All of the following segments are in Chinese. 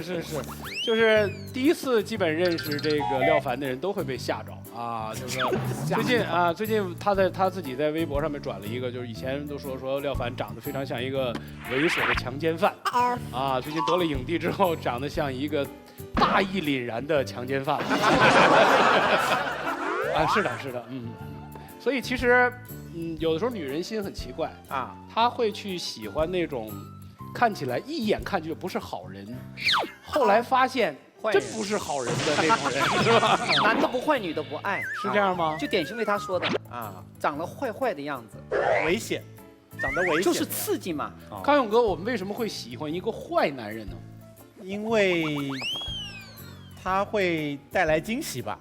是，就是第一次基本认识这个廖凡的人都会被吓着啊，就是最近他自己在微博上面转了一个，就是以前都说廖凡长得非常像一个猥琐的强奸犯啊，最近得了影帝之后长得像一个大义凛然的强奸犯啊，是的，所以其实有的时候女人心很奇怪啊，她会去喜欢那种。看起来一眼看去就不是好人，后来发现真不是好人的那种人，是吧？男的不坏，女的不爱，是这样吗？就典型为他说的啊，长得坏的样子，危险，长得危险，就是刺激嘛。康永哥，我们为什么会喜欢一个坏男人呢？因为他会带来惊喜吧。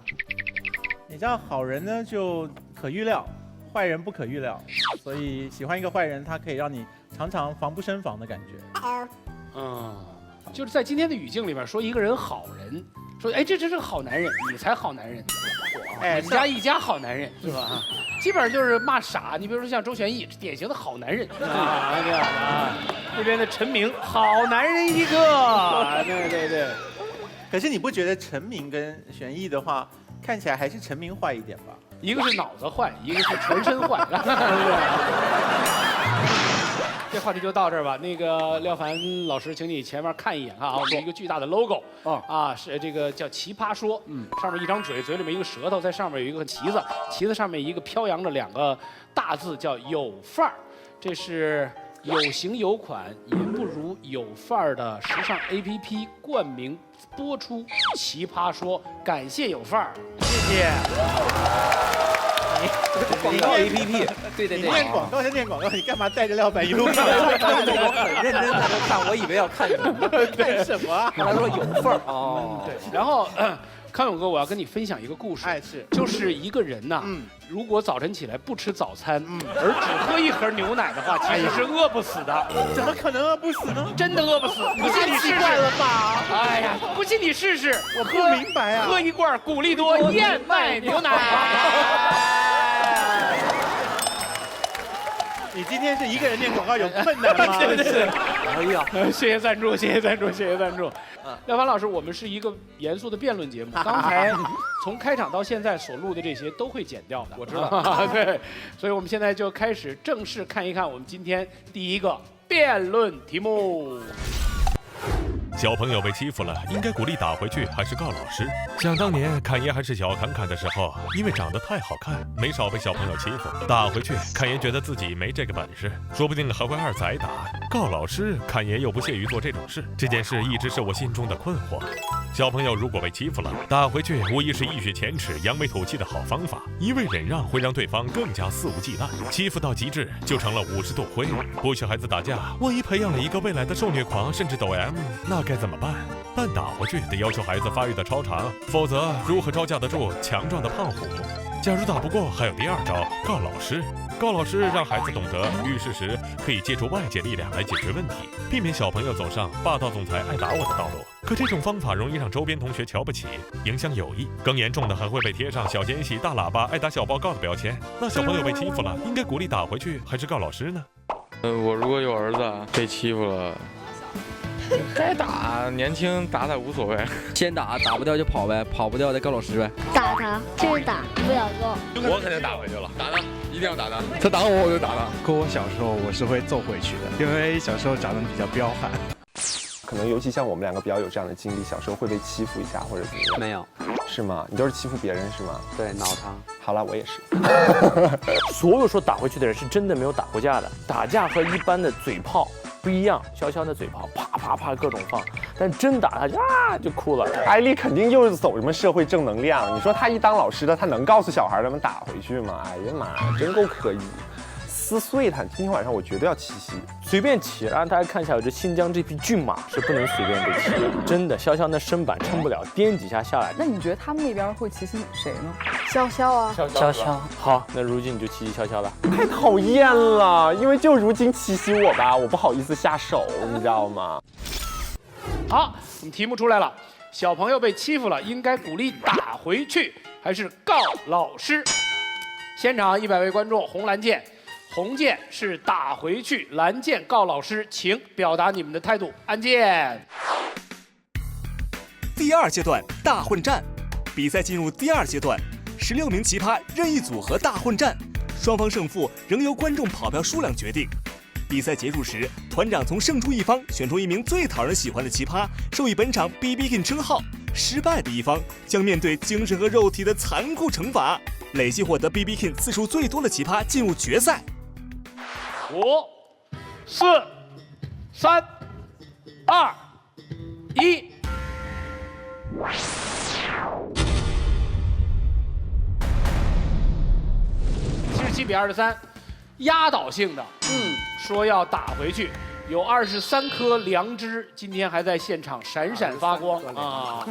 你知道，好人呢就可预料，坏人不可预料，所以喜欢一个坏人，他可以让你常常防不胜防的感觉。就是在今天的语境里面说一个人好人，说哎这是个好男人，你才好男人，哎你家一家好男人是吧？基本上就是骂傻。你比如说像周旋义，典型的好男人啊，这样的啊。那边的陈明，好男人一个，对。可是你不觉得陈明跟玄义的话，看起来还是陈明坏一点吧？一个是脑子坏，一个是全身坏。这话题就到这儿吧。那个廖凡老师，请你前面看一眼啊，我们一个巨大的 logo 是这个叫奇葩说，上面一张嘴，嘴里面一个舌头，在上面有一个旗子，旗子上面一个飘扬着2个大字叫有范儿，这是有型有款也不如有范儿的时尚 APP 冠名播出奇葩说，感谢有范儿，谢谢。广告 APP， 对，你念广告就念广告，你干嘛带着廖凡一路看？我很认真在那看，我以为要看什么？看什么？他说有份儿哦。对，然后康永哥，我要跟你分享一个故事，就是一个人呐，如果早晨起来不吃早餐，而只喝1盒牛奶的话，其实是饿不死的。怎么可能饿不死呢？真的饿不死，不信你试试了吧？哎呀，不信你试试，我不明白啊。喝1罐古力多燕麦牛奶。你今天是一个人念广告有困难吗？真是，哎呀，谢谢赞助。廖凡老师，我们是一个严肃的辩论节目，刚才从开场到现在所录的这些都会剪掉的，我知道。对，所以我们现在就开始正式看一看我们今天第一个辩论题目。小朋友被欺负了，应该鼓励打回去还是告老师？想当年侃爷还是小侃侃的时候，因为长得太好看，没少被小朋友欺负。打回去，侃爷觉得自己没这个本事，说不定还会2宰打。告老师，侃爷又不屑于做这种事。这件事一直是我心中的困惑。小朋友如果被欺负了，打回去无疑是一雪前耻、扬眉吐气的好方法。一味忍让会让对方更加肆无忌惮，欺负到极致就成了50度灰。不许孩子打架，万一培养了一个未来的受虐狂，甚至抖 M， 那该怎么办？但打回去得要求孩子发育的超常，否则如何招架得住强壮的胖虎？假如打不过，还有第2招，告老师。告老师让孩子懂得遇事时可以借助外界力量来解决问题，避免小朋友走上霸道总裁爱打我的道路。可这种方法容易让周边同学瞧不起，影响友谊。更严重的还会被贴上小奸细、大喇叭、爱打小报告的标签。那小朋友被欺负了，应该鼓励打回去还是告老师呢？我如果有儿子被欺负了，该打，年轻打无所谓。先打，打不掉就跑呗，跑不掉再告老师呗。打他，就是打，不要告。我肯定打回去了，打他，一定要打他。他打我就打他。可我小时候我是会揍回去的，因为小时候长得比较彪悍。可能尤其像我们2个比较有这样的经历，小时候会被欺负一下或者怎么样？没有，是吗？你都是欺负别人是吗？对，脑瘫。好了，我也是。所有说打回去的人是真的没有打过架的，打架和一般的嘴炮不一样，潇潇的嘴炮啪啪啪各种放，但真打他就哭了。艾丽肯定又是走什么社会正能量，你说她一当老师的，她能告诉小孩他们打回去吗？哎呀妈呀，真够可以。撕碎他！今天晚上我绝对要七夕，随便骑，让大家看一下，我这新疆这匹骏马是不能随便被骑的，真的。潇潇那身板撑不了，颠几下下来。那你觉得他们那边会骑谁呢？潇潇啊，潇潇。好，那如今你就骑潇潇吧。太讨厌了，因为就如今七夕我吧，我不好意思下手，你知道吗？好，我们题目出来了，小朋友被欺负了，应该鼓励打回去还是告老师？现场100位观众，红蓝键。红键是打回去，蓝键告老师，请表达你们的态度。按键。第2阶段大混战。比赛进入第2阶段，16名奇葩任意组合大混战，双方胜负仍由观众跑票数量决定。比赛结束时，团长从胜出一方选出1名最讨人喜欢的奇葩，授予本场 BB King 称号。失败的一方将面对精神和肉体的残酷惩罚。累计获得 BB King 次数最多的奇葩进入决赛。5、4、3、2、1。77比23，压倒性的，说要打回去。有23颗良知，今天还在现场闪闪发光啊！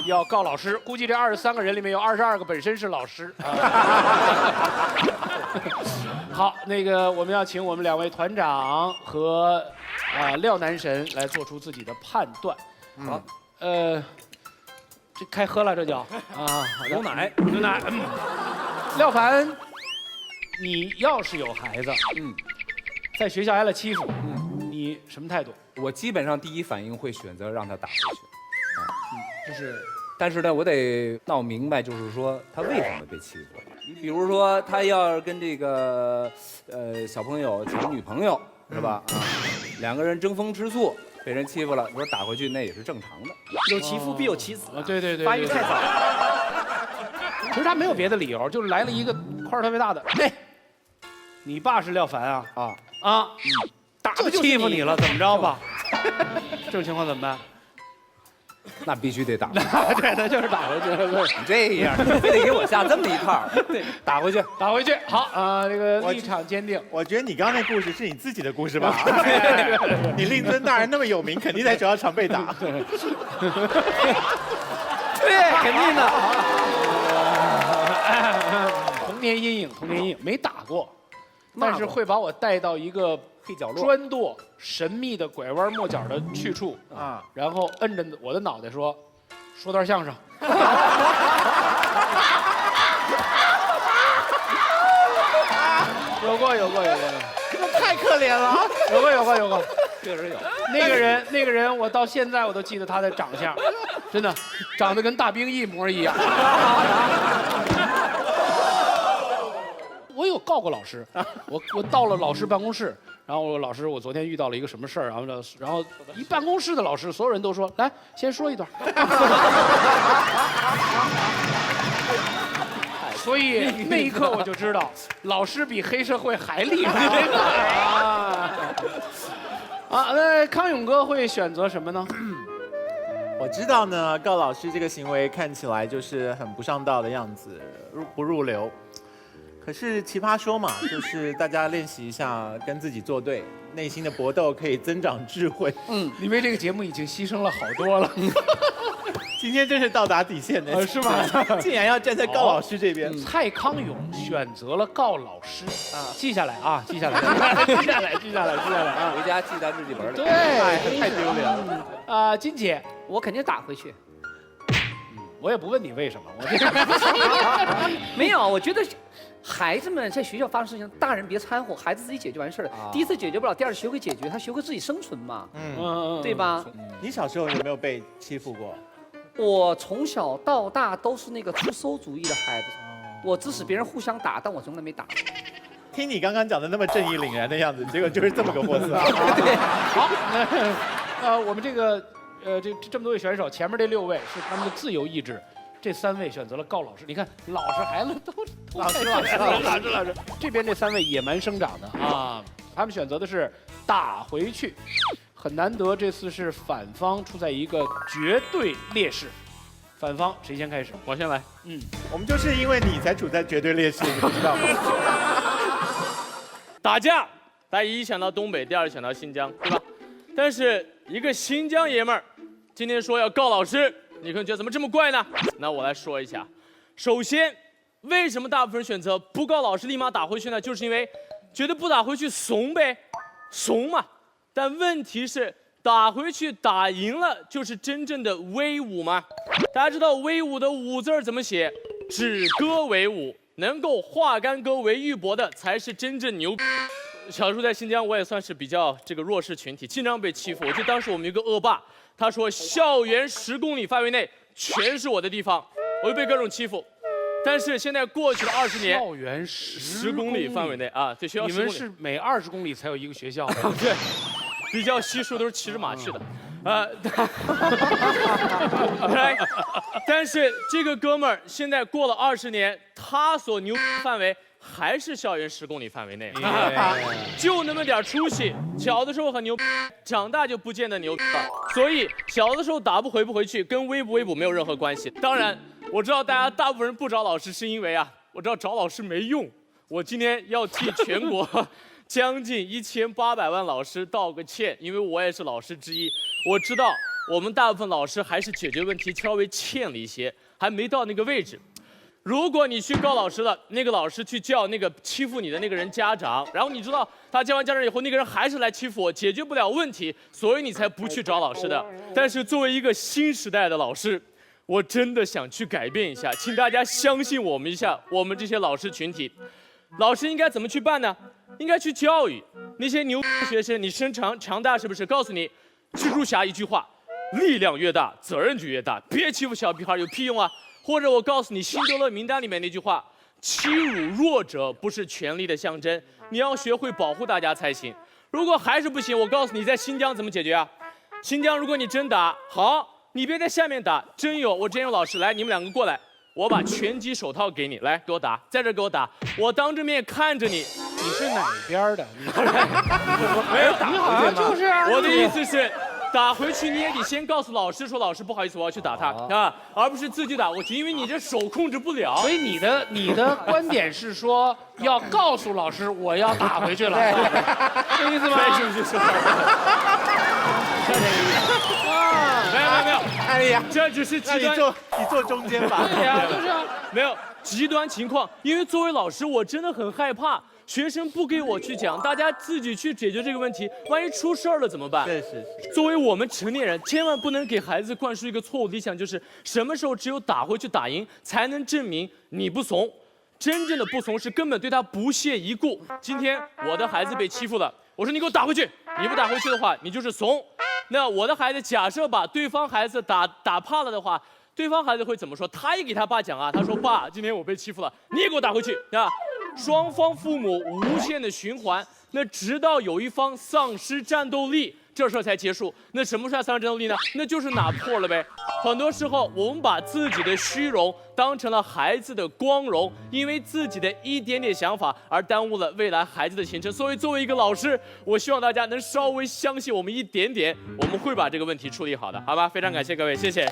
要告老师，估计这23个人里面有22个本身是老师。好，那个我们要请我们2位团长和廖男神来做出自己的判断。好，这开喝了，这叫牛奶。廖凡，你要是有孩子，在学校挨了欺负，你什么态度？我基本上第一反应会选择让他打回去，就是，但是呢，我得闹明白，就是说他为什么被欺负。你比如说，他要是跟这个小朋友抢女朋友，是吧？2个人争风吃醋，被人欺负了，你说打回去那也是正常的。有其父必有其子。对，发育太早。其实他没有别的理由，就是来了一个块特别大的，你爸是廖凡啊，打不欺负你了，怎么着吧？这种情况怎么办？那必须得打。对，那就是打回去。你这样，你非得给我下这么一套。对，打回去，打回去。好这个立场坚定。我觉得你刚刚那故事是你自己的故事吧？你令尊大人那么有名，肯定在学校常被打。对，肯定的。童年阴影，没打过，但是会把我带到一个黑角落、砖垛、神秘的拐弯抹角的去处然后摁着我的脑袋说段相声。有过，太可怜了。有过，确实有。那个人，我到现在我都记得他的长相，真的，长得跟大兵一模一样。我有告过老师，我到了老师办公室，然后我老师，我昨天遇到了一个什么事儿，然后一办公室的老师，所有人都说来先说一段。所以那一刻我就知道，老师比黑社会还厉害。那康永哥会选择什么呢？我知道呢，告老师这个行为看起来就是很不上道的样子，不入流。可是奇葩说嘛，就是大家练习一下跟自己作对，内心的搏斗可以增长智慧。你为这个节目已经牺牲了好多了。今天真是到达底线的，是吗？竟然要站在告老师这边。蔡康永选择了告老师记下来啊，记下来啊，回家记在日记本里。对，太丢脸了。金姐，我肯定打回去。我也不问你为什么，没有，我觉得孩子们在学校发生事情，大人别掺和，孩子自己解决完事了。第一次解决不了，第二次学会解决，他学会自己生存嘛，对吧？你小时候有没有被欺负过？我从小到大都是那个出馊主意的孩子，我支持别人互相打，但我从来没打过。听你刚刚讲的那么正义凛然的样子，结果就是这么个货色。好，我们这个这么多位选手，前面这6位是他们的自由意志，这3位选择了告老师。你看，老实孩子都老师，这边这3位野蛮生长的啊，他们选择的是打回去。很难得，这次是反方处在一个绝对劣势。反方谁先开始？我先来。我们就是因为你才处在绝对劣势，你知道吗？打架，大家一想到东北，第二想到新疆，对吧？但是一个新疆爷们儿，今天说要告老师，你可能觉得怎么这么怪呢？那我来说一下。首先，为什么大部分人选择不告老师立马打回去呢？就是因为觉得不打回去怂呗，怂嘛。但问题是，打回去打赢了就是真正的威武吗？大家知道威武的武字怎么写？止戈为武，能够化干戈为玉帛的才是真正牛。小时候在新疆，我也算是比较这个弱势群体，经常被欺负。我记得当时我们有个恶霸，他说校园10公里范围内全是我的地方，我就被各种欺负。但是现在过去了20年，校园10公里范围内啊，对，学校10公里。你们是每20公里才有一个学校？对，比较稀疏，都是骑着马去的。但是这个哥们儿现在过了20年，他所牛范围还是校园10公里范围内，就那么点出息。小的时候很牛，长大就不见得牛了。所以小的时候打不回去，跟威不没有任何关系。当然，我知道大家大部分人不找老师，是因为我知道找老师没用。我今天要替全国将近1800万老师道个歉，因为我也是老师之一。我知道我们大部分老师还是解决问题稍微欠了一些，还没到那个位置。如果你去告老师了，那个老师去叫那个欺负你的那个人家长，然后你知道他叫完家长以后，那个人还是来欺负我，解决不了问题，所以你才不去找老师的。但是作为一个新时代的老师，我真的想去改变一下，请大家相信我们一下，我们这些老师群体。老师应该怎么去办呢？应该去教育那些牛学生，你身强大是不是？告诉你，蜘蛛侠一句话，力量越大，责任就越大，别欺负小屁孩，有屁用啊！或者我告诉你，辛德勒名单里面那句话，欺辱弱者不是权力的象征，你要学会保护大家才行。如果还是不行，我告诉你，在新疆怎么解决啊？新疆如果你真打，好，你别在下面打，我真有老师来，你们2个过来。我把拳击手套给你，来给我打，在这给我打，我当着面看着你，你是哪边的？没有打回去吗？就是我的意思是，打回去你也得先告诉老师说，老师不好意思，我要去打他啊，而不是自己打过去，因为你这手控制不了。所以你的观点是说要告诉老师我要打回去了，这意思吗？是不是说？没有，哎呀，这只是极端。你坐中间吧。对呀，就是没有极端情况，因为作为老师，我真的很害怕学生不给我去讲，大家自己去解决这个问题，万一出事儿了怎么办？是。作为我们成年人，千万不能给孩子灌输一个错误理想，就是什么时候只有打回去打赢，才能证明你不怂。真正的不怂是根本对他不屑一顾。今天我的孩子被欺负了，我说你给我打回去，你不打回去的话，你就是怂。那我的孩子假设把对方孩子打怕了的话，对方孩子会怎么说？他也给他爸讲啊，他说爸，今天我被欺负了，你也给我打回去啊。双方父母无限的循环，那直到有一方丧失战斗力，这事儿才结束。那什么是丧失战斗力呢？那就是打破了呗。很多时候我们把自己的虚荣当成了孩子的光荣，因为自己的一点点想法而耽误了未来孩子的前程。所以作为一个老师，我希望大家能稍微相信我们一点点，我们会把这个问题处理好的，好吧？非常感谢各位，谢谢。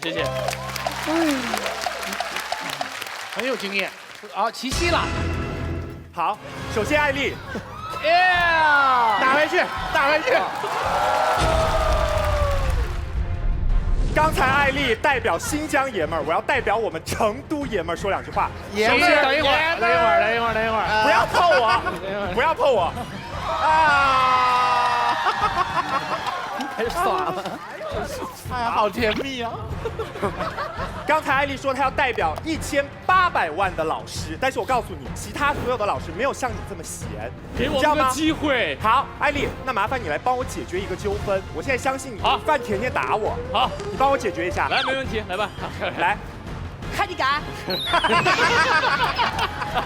很有经验。好，齐溪了。好，首先艾丽，打回去。刚才艾丽代表新疆爷们儿，我要代表我们成都爷们儿说2句话。爷们儿，等一会儿，不要碰我，不要碰我。开始耍了。哎呀，好甜蜜啊！刚才艾丽说她要代表1800万的老师，但是我告诉你，其他所有的老师没有像你这么闲，给我们个机会。好，艾丽，那麻烦你来帮我解决一个纠纷。我现在相信你，范甜甜打我，好，你帮我解决一下。来，没问题，来吧，来，看你敢。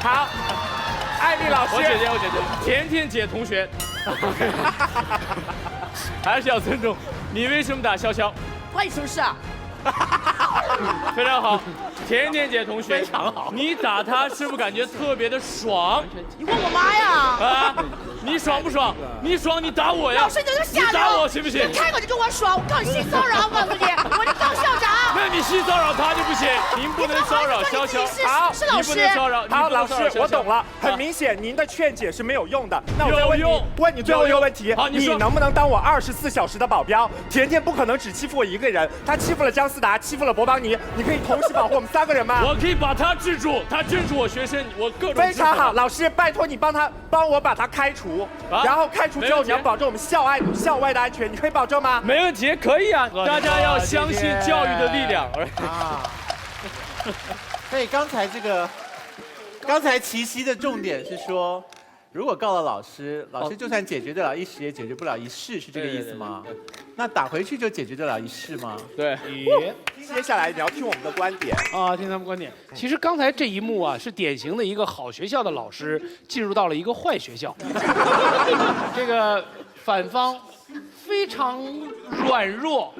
好，艾丽老师，我姐姐，甜甜姐同学，还是要尊重。你为什么打潇潇？关你什么事啊？非常好，甜甜姐同学，非常好。你打他是不是感觉特别的爽？你问我妈呀？啊，你爽不爽？你爽你打我呀！老师你就下流！你打我行不行？你开口就跟我爽，我告你性骚扰！我告诉你，我就告校长。那你性骚扰他就不行，您不能骚扰潇潇。好，是老师。你不能骚扰。好，老师，我懂了。很明显，您的劝解是没有用的。那我再问你最后一个问题，你能不能当我24小时的保镖？甜甜不可能只欺负我一个人，她欺负了姜思达，欺负了博邦尼，你可以同时保护我们3个人吗？我可以把他制住，他镇住我学生，我各种。非常好，老师，拜托你帮我把他开除，然后开除之后你要保证我们校外的安全，你可以保证吗？没问题，可以啊，大家要相信教育的力量。所以刚才齐溪的重点是说，如果告了老师，老师就算解决得了一时，也解决不了一世，是这个意思吗？那打回去就解决得了一世吗？对。接下来你要听我们的观点啊，听他们观点。其实刚才这一幕啊，是典型的一个好学校的老师进入到了一个坏学校。这个反方非常软弱、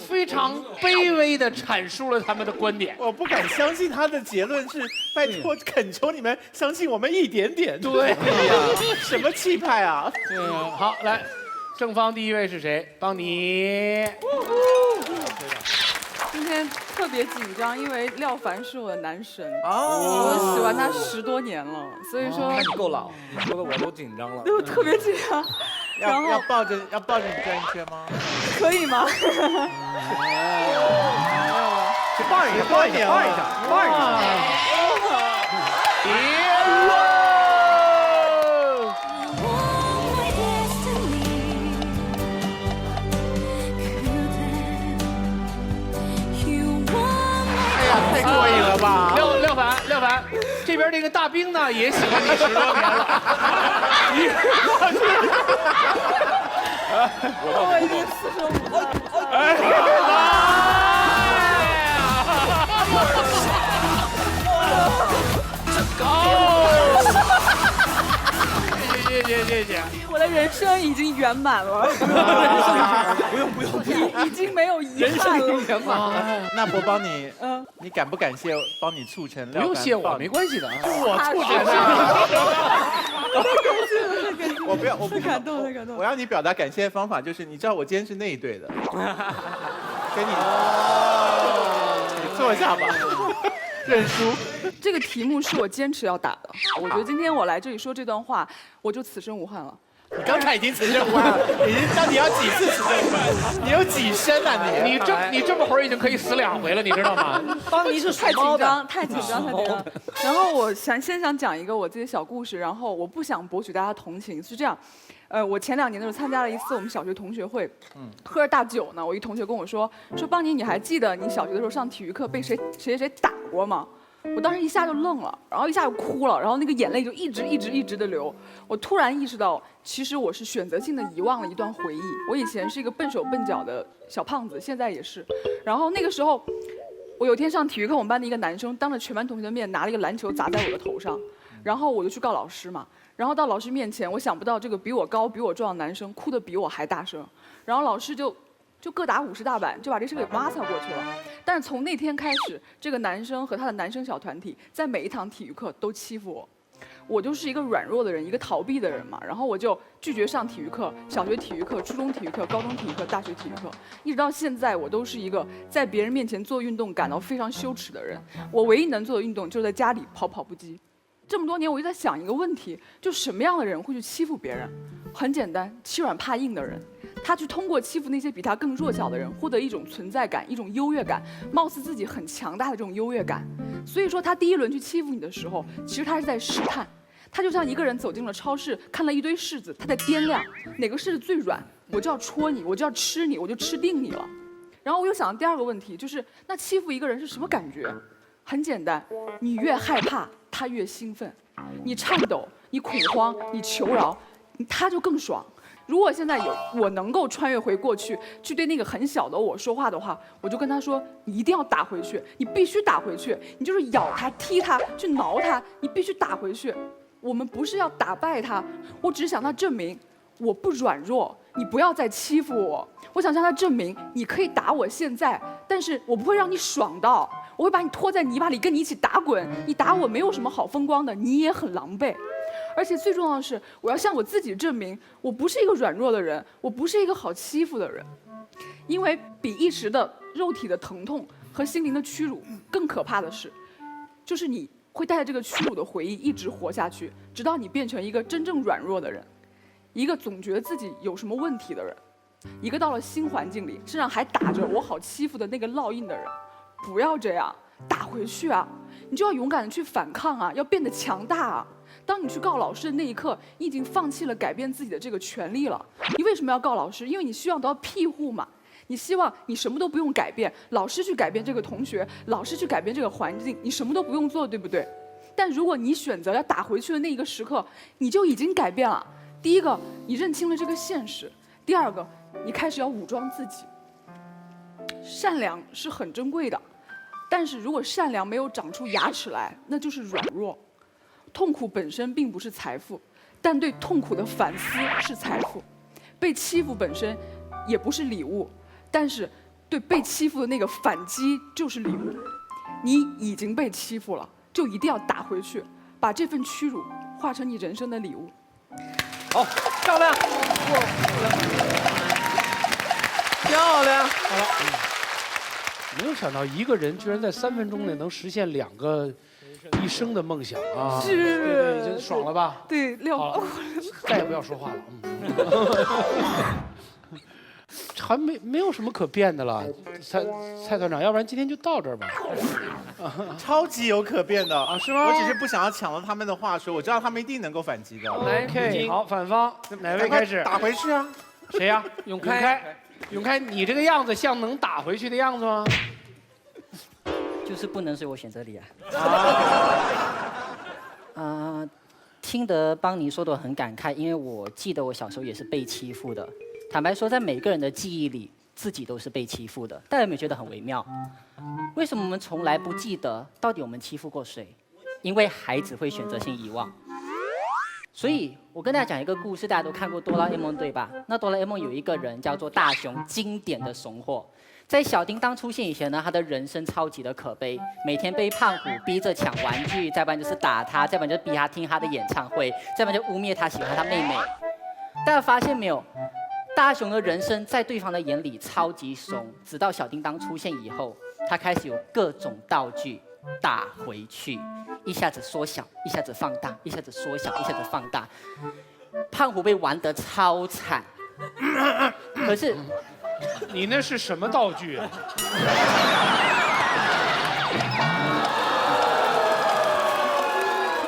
非常卑微地阐述了他们的观点。我不敢相信他的结论是，拜托，恳求你们相信我们一点点。对呀，什么气派啊！好，来，正方第一位是谁？邦尼。今天特别紧张，因为廖凡是我的男神哦，我喜欢他10多年了，所以说那你够老，你说的我都紧张了。对，我特别紧张。然后要抱着你转一圈吗？可以吗？去抱一下，抱一下。太过瘾了吧！廖凡，这边这个大兵呢也喜欢你10多年了。我已经45谢。我的人生已经圆满了。不用，已经没有遗憾了。圆满。那博邦你，你感不感谢帮你促成？不用谢我，没关系的啊。是我促成的。我不要，太感动，太感动。我要你表达感谢的方法就是，你知道我今天是那一队的，给你坐下吧，认输。这个题目是我坚持要打的，我觉得今天我来这里说这段话，我就此生无憾了。你刚才已经此生无憾了，你要几次此生无憾？你有几生啊你？你这么会儿已经可以死2回了，你知道吗？邦尼是太紧张。然后我先想讲一个我自己的小故事，然后我不想博取大家同情，是这样。我前2年的时候参加了一次我们小学同学会，喝着大酒呢，我一同学跟我说邦尼，你还记得你小学的时候上体育课被谁打过吗？我当时一下就愣了，然后一下就哭了，然后那个眼泪就一直的流。我突然意识到，其实我是选择性的遗忘了一段回忆。我以前是一个笨手笨脚的小胖子，现在也是。然后那个时候，我有天上体育课，我们班的一个男生当着全班同学的面拿了一个篮球砸在我的头上，然后我就去告老师嘛。然后到老师面前，我想不到这个比我高、比我壮的男生哭得比我还大声，然后老师就各打50大板，就把这事给抹擦过去了。但是从那天开始，这个男生和他的男生小团体在每一堂体育课都欺负我。我就是一个软弱的人，一个逃避的人嘛，然后我就拒绝上体育课，小学体育课、初中体育课、高中体育课、大学体育课，一直到现在，我都是一个在别人面前做运动感到非常羞耻的人。我唯一能做的运动就是在家里跑步机。这么多年，我就在想一个问题，就什么样的人会去欺负别人？很简单，欺软怕硬的人。他去通过欺负那些比他更弱小的人，获得一种存在感，一种优越感，貌似自己很强大的这种优越感。所以说，他第一轮去欺负你的时候，其实他是在试探。他就像一个人走进了超市，看了一堆柿子，他在掂量哪个柿子最软，我就要戳你，我就要吃你，我就吃定你了。然后我又想到第2个问题，就是那欺负一个人是什么感觉？很简单，你越害怕，他越兴奋；你颤抖，你恐慌，你求饶，他就更爽。如果现在我能够穿越回过去，去对那个很小的我说话的话，我就跟他说：你一定要打回去，你必须打回去，你就是咬他、踢他、去挠他，你必须打回去。我们不是要打败他，我只想他证明我不软弱，你不要再欺负我。我想向他证明，你可以打我现在，但是我不会让你爽到，我会把你拖在泥巴里跟你一起打滚。你打我没有什么好风光的，你也很狼狈。而且最重要的是，我要向我自己证明，我不是一个软弱的人，我不是一个好欺负的人。因为比一时的肉体的疼痛和心灵的屈辱更可怕的是，就是你会带着这个屈辱的回忆一直活下去，直到你变成一个真正软弱的人，一个总觉得自己有什么问题的人，一个到了新环境里身上还打着我好欺负的那个烙印的人。不要这样，打回去啊！你就要勇敢的去反抗啊，要变得强大啊！当你去告老师的那一刻，你已经放弃了改变自己的这个权利了。你为什么要告老师？因为你希望得到庇护嘛。你希望你什么都不用改变，老师去改变这个同学，老师去改变这个环境，你什么都不用做，对不对？但如果你选择要打回去的那一个时刻，你就已经改变了。第一个，你认清了这个现实；第二个，你开始要武装自己。善良是很珍贵的，但是如果善良没有长出牙齿来，那就是软弱。痛苦本身并不是财富，但对痛苦的反思是财富。被欺负本身也不是礼物，但是对被欺负的那个反击就是礼物。你已经被欺负了，就一定要打回去，把这份屈辱化成你人生的礼物。好，漂亮，漂亮。好了，没有想到一个人居然在3分钟内能实现2个一生的梦想啊！是，对，这爽了吧？对，好，再也不要说话了。还没有什么可变的了，蔡团长，要不然今天就到这儿吧。超级有可变的啊，是吗？我只是不想要抢了他们的话说，我知道他们一定能够反击的。OK， 好，反方哪位开始？打回去啊！谁呀？永开，永开，你这个样子像能打回去的样子吗？就是不能随我选择里啊。听得邦尼说的很感慨，因为我记得我小时候也是被欺负的。坦白说，在每个人的记忆里，自己都是被欺负的。大家有没有觉得很微妙？为什么我们从来不记得到底我们欺负过谁？因为孩子会选择性遗忘。所以我跟大家讲一个故事，大家都看过哆啦 A 梦对吧？那哆啦 A 梦有一个人叫做大雄，经典的怂货。在小叮当出现以前呢，他的人生超级的可悲，每天被胖虎逼着抢玩具，再不然就是打他，再不然就是逼他听他的演唱会，再不然就污蔑他喜欢他妹妹。大家发现没有？大雄的人生在对方的眼里超级怂，直到小叮当出现以后，他开始有各种道具打回去，一下子缩小，一下子放大，一下子缩小，一下子放大。胖虎被玩得超惨，可是。你那是什么道具啊？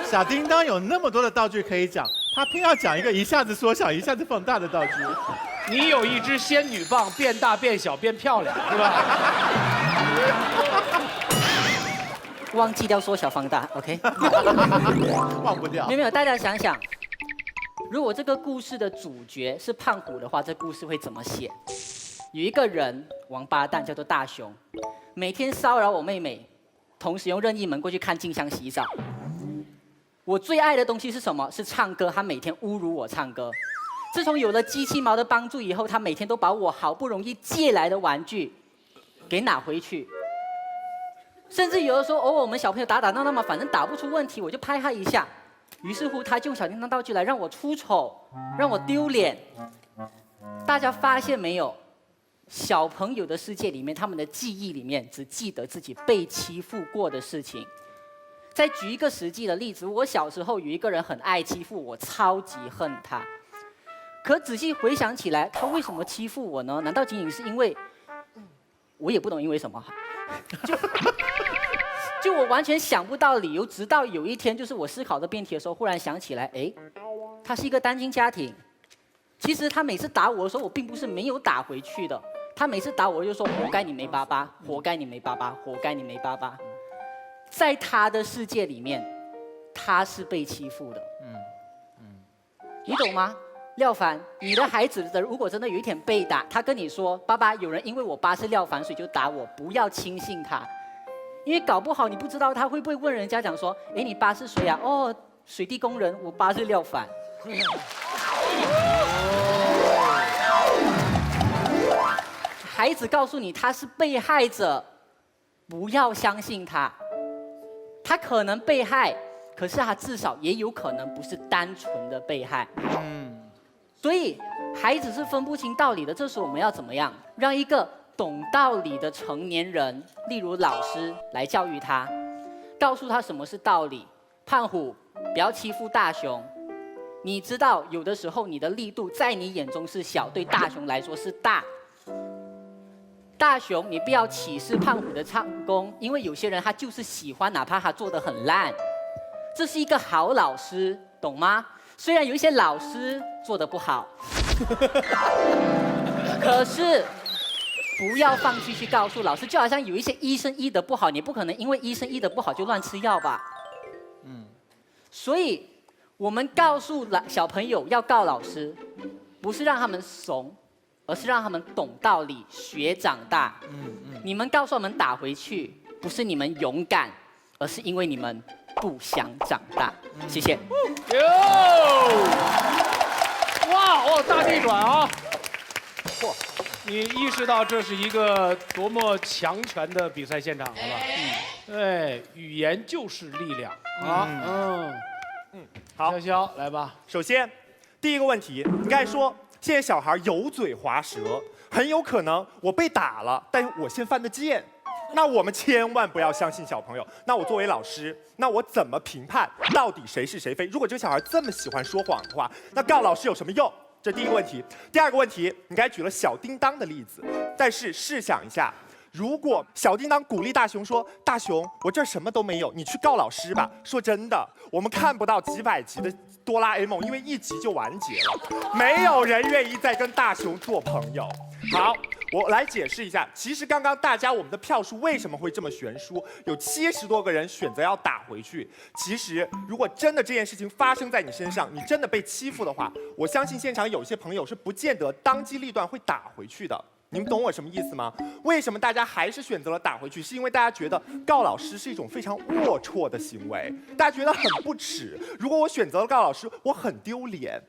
小叮当有那么多的道具可以讲，他偏要讲一个一下子缩小、一下子放大的道具。你有一支仙女棒，变大、变小、变漂亮，对吧？忘记掉缩小放大 ，OK？ 忘不掉。没有，大家想想，如果这个故事的主角是胖虎的话，这故事会怎么写？有一个人王八蛋叫做大雄，每天骚扰我妹妹，同时用任意门过去看静香洗澡。我最爱的东西是什么？是唱歌，他每天侮辱我唱歌。自从有了机器猫的帮助以后，他每天都把我好不容易借来的玩具给拿回去。甚至有的时候，偶尔我们小朋友打闹闹嘛，反正打不出问题，我就拍他一下。于是乎，他就用小叮当道具来让我出丑，让我丢脸。大家发现没有？小朋友的世界里面，他们的记忆里面只记得自己被欺负过的事情。再举一个实际的例子，我小时候有一个人很爱欺负我，超级恨他。可仔细回想起来，他为什么欺负我呢？难道仅仅是因为我也不懂因为什么？就我完全想不到理由，直到有一天，就是我思考的辩题的时候，忽然想起来，哎，他是一个单亲家庭。其实他每次打我的时候，我并不是没有打回去的。他每次打我就说活该你没爸爸，活该你没爸爸，活该你没爸爸。在他的世界里面，他是被欺负的。你懂吗？廖凡，你的孩子如果真的有一天被打，他跟你说爸爸，有人因为我爸是廖凡，所以就打我，不要轻信他，因为搞不好你不知道他会不会问人家讲说，哎，你爸是谁啊？哦，水地工人，我爸是廖凡。孩子告诉你他是被害者，不要相信他。他可能被害，可是他至少也有可能不是单纯的被害。所以孩子是分不清道理的。这时候我们要怎么样？让一个懂道理的成年人，例如老师来教育他，告诉他什么是道理。胖虎，不要欺负大雄。你知道，有的时候你的力度在你眼中是小，对大雄来说是大。大雄，你不要歧视胖虎的唱功，因为有些人他就是喜欢，哪怕他做得很烂。这是一个好老师，懂吗？虽然有一些老师做得不好，可是不要放弃去告诉老师。就好像有一些医生医得不好，你不可能因为医生医得不好就乱吃药吧？所以我们告诉小朋友要告老师，不是让他们怂，而是让他们懂道理、学长大。你们告诉我们打回去，不是你们勇敢，而是因为你们不想长大。谢谢。哇哦，大逆转啊！嚯，你意识到这是一个多么强权的比赛现场了吧？对，语言就是力量啊！好，潇潇来吧。首先，第一个问题，你刚才说现在小孩油嘴滑舌，很有可能我被打了，但我先犯的贱。那我们千万不要相信小朋友。那我作为老师，那我怎么评判到底谁是谁非？如果这个小孩这么喜欢说谎的话，那告老师有什么用？这第一个问题。第二个问题，你刚才举了小叮当的例子，但是试想一下，如果小叮当鼓励大雄说：“大雄，我这儿什么都没有，你去告老师吧。”说真的，我们看不到几百集的哆啦 A 梦，因为一集就完结了，没有人愿意再跟大雄做朋友。好，我来解释一下，其实刚刚大家我们的票数为什么会这么悬殊？有70多个人选择要打回去。其实如果真的这件事情发生在你身上，你真的被欺负的话，我相信现场有些朋友是不见得当机立断会打回去的。你们懂我什么意思吗？为什么大家还是选择了打回去？是因为大家觉得告老师是一种非常龌龊的行为，大家觉得很不耻。如果我选择了告老师，我很丢脸。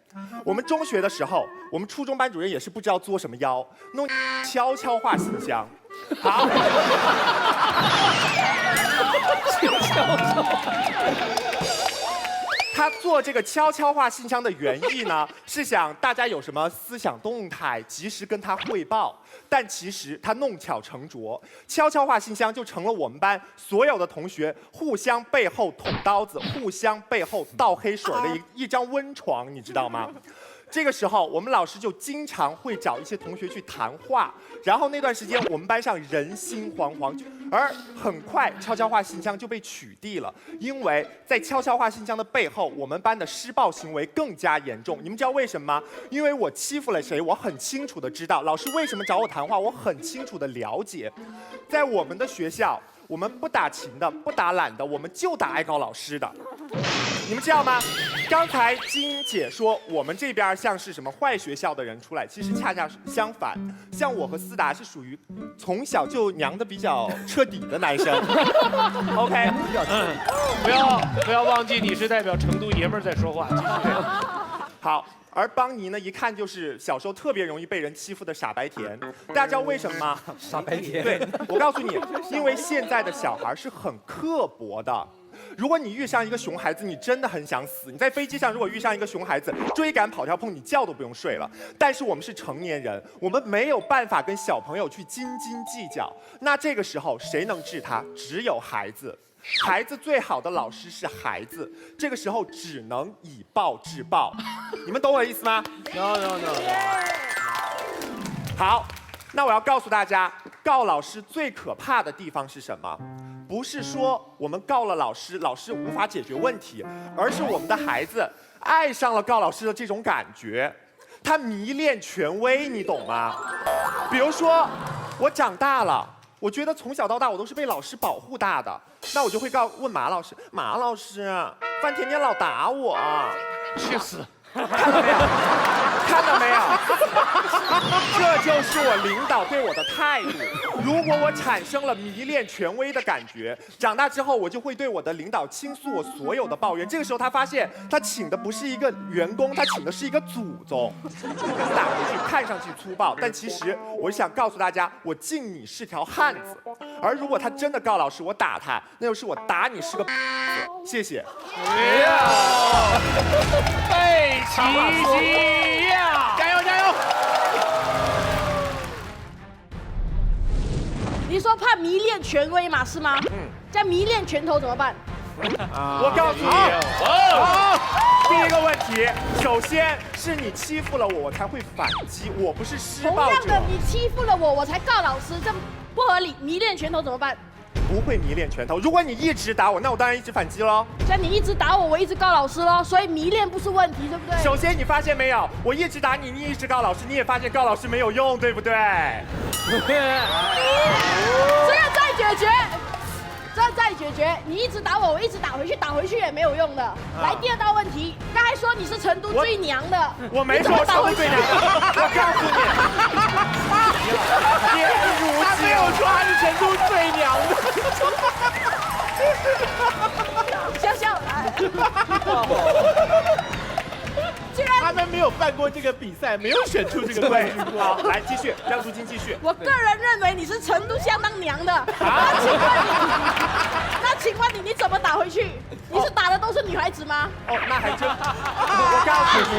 我们中学的时候，我们初中班主任也是不知道作什么妖，弄悄悄话信箱。好。他做这个悄悄话信箱的原意呢，是想大家有什么思想动态，及时跟他汇报。但其实他弄巧成拙，悄悄话信箱就成了我们班所有的同学互相背后捅刀子、互相背后倒黑水的一张温床，你知道吗？这个时候，我们老师就经常会找一些同学去谈话，然后那段时间我们班上人心惶惶，而很快悄悄话信箱就被取缔了，因为在悄悄话信箱的背后，我们班的施暴行为更加严重。你们知道为什么吗？因为我欺负了谁，我很清楚的知道，老师为什么找我谈话，我很清楚的了解。在我们的学校，我们不打勤的，不打懒的，我们就打爱告老师的。你们知道吗？刚才金姐说我们这边像是什么坏学校的人出来，其实恰恰相反。像我和思达是属于从小就娘的比较彻底的男生。OK， 不要忘记你是代表成都爷们儿在说话。好。而邦尼呢，一看就是小时候特别容易被人欺负的傻白甜。大家知道为什么吗？傻白甜。对，我告诉你，因为现在的小孩是很刻薄的。如果你遇上一个熊孩子，你真的很想死。你在飞机上如果遇上一个熊孩子，追赶跑跳碰，你觉都不用睡了。但是我们是成年人，我们没有办法跟小朋友去斤斤计较。那这个时候谁能治他？只有孩子。孩子最好的老师是孩子，这个时候只能以暴制暴，你们懂我的意思吗？ No。好，那我要告诉大家，告老师最可怕的地方是什么？不是说我们告了老师，老师无法解决问题，而是我们的孩子爱上了告老师的这种感觉，他迷恋权威，你懂吗？比如说，我长大了。我觉得从小到大我都是被老师保护大的，那我就会问马老师，马老师，范甜甜老打我，去死！看到没有？看到没有？这就是我领导对我的态度。如果我产生了迷恋权威的感觉，长大之后我就会对我的领导倾诉我所有的抱怨。这个时候他发现他请的不是一个员工，他请的是一个祖宗。打回去看上去粗暴，但其实我想告诉大家，我敬你是条汉子。而如果他真的告老师，我打他，那就是我打你是个谢谢。贝奇基呀，加油加油！你说怕迷恋权威嘛，是吗？在迷恋拳头怎么办？我告诉你，第一个问题，首先是你欺负了我，我才会反击，我不是施暴者。同样的，你欺负了我，我才告老师，这不合理。迷恋拳头怎么办？不会迷恋拳头。如果你一直打我，那我当然一直反击喽。像你一直打我，我一直告老师喽，所以迷恋不是问题，对不对？首先你发现没有，我一直打你，你一直告老师，你也发现告老师没有用，对不对？这个再解决，这再解决，你一直打我，我一直打回去，打回去也没有用的。来，第二道问题，刚才说你是成都最娘的，我没说成都最娘的，我告诉你，他没有说他是成都最娘的。笑笑来。居然他们没有办过这个比赛，没有选出这个冠军。好，来继续，张竹金继续。我个人认为你是成都相当娘的。那请问你怎么打回去？你是打的都是女孩子吗？哦，那还真，我告诉你，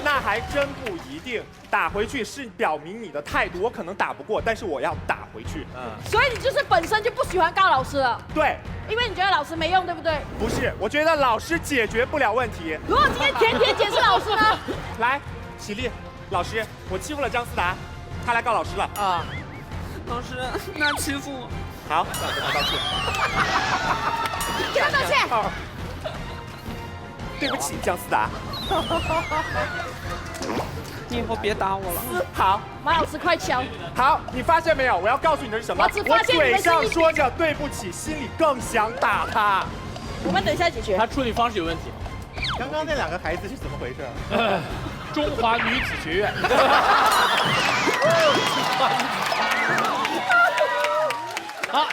那还真不一定。打回去是表明你的态度，我可能打不过，但是我要打回去。所以你就是本身就不喜欢高老师了。对。因为你觉得老师没用，对不对？不是，我觉得老师解决不了问题。如果今天甜甜姐是老师呢？来，起立，老师，我欺负了姜思达，他来告老师了。啊，老师，那欺负我。好，跟他道歉。跟他道歉。对不起，姜思达。你以后别打我了。好，马老师快敲。好，你发现没有？我要告诉你的是什么？我只发现我嘴上说着对不起，心里更想打他。我们等一下解决。他处理方式有问题。刚刚那2个孩子是怎么回事？中华女子学院。好，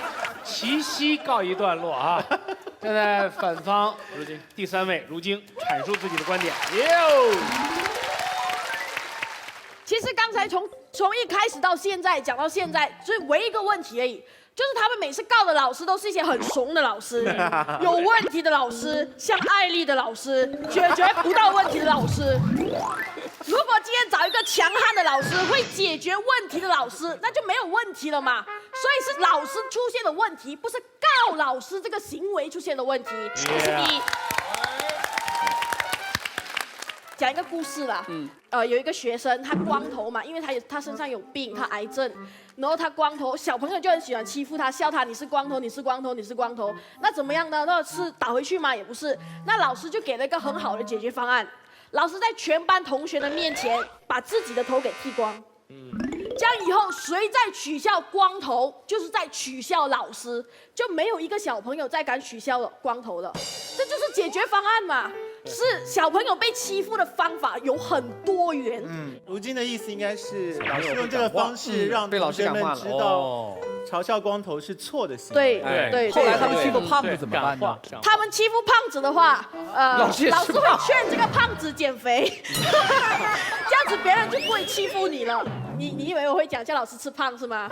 齐溪告一段落啊。现在反方第3位如晶阐述自己的观点。其实刚才从一开始到现在讲到现在，只唯一一个问题而已，就是他们每次告的老师都是一些很怂的老师，有问题的老师，像艾丽的老师，解决不到问题的老师。如果今天找一个强悍的老师，会解决问题的老师，那就没有问题了嘛。所以是老师出现的问题，不是告老师这个行为出现的问题。这是第一。讲一个故事啦，有一个学生，他光头嘛，因为他身上有病，他癌症，然后他光头，小朋友就很喜欢欺负他，笑他你是光头，你是光头，你是光头，那怎么样呢？那是打回去吗？也不是，那老师就给了一个很好的解决方案，老师在全班同学的面前把自己的头给剃光，这样以后谁在取笑光头，就是在取笑老师，就没有一个小朋友再敢取笑光头了，这就是解决方案嘛。是小朋友被欺负的方法有很多元。如今的意思应该是老师用这个方式让同学们知道嘲笑光头是错的行为。对。后来他们欺负胖子怎么办呢？他们欺负胖子的话，老师会劝这个胖子减肥，这样子别人就不会欺负你了。你以为我会讲叫老师吃胖是吗？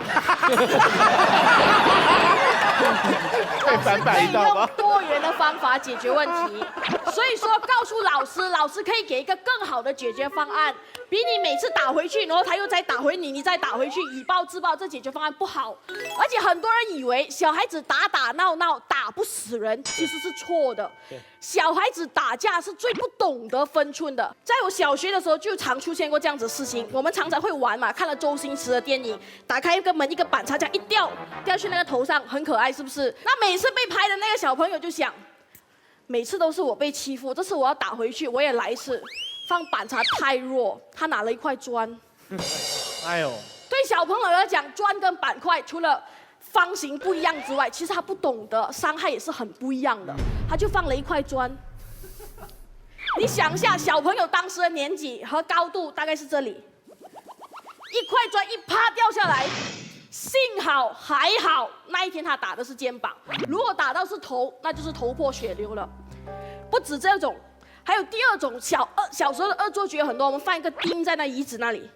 会反摆一道吗？用多元的方法解决问题，所以说告诉老师，老师可以给一个更好的解决方案，比你每次打回去，然后他又再打回你，你再打回去，以暴制暴，这解决方案不好。而且很多人以为小孩子打打闹闹打不死人，其实是错的。小孩子打架是最不懂得分寸的。在我小学的时候就常出现过这样子的事情，我们常常会玩嘛，看了周星驰的电影，打开一个门一个板擦这样一掉去那个头上，很可爱是不是？那每次被拍的那个小朋友就想，每次都是我被欺负，这次我要打回去，我也来一次。放板擦太弱，他拿了一块砖。哎呦，对小朋友来讲，砖跟板块除了方形不一样之外，其实他不懂得伤害也是很不一样的。他就放了一块砖。你想一下，小朋友当时的年纪和高度大概是这里，一块砖一啪掉下来。幸好还好，那一天他打的是肩膀，如果打到是头，那就是头破血流了。不止这种，还有第二种，小时候的恶作剧有很多，我们放一个钉在那椅子那里，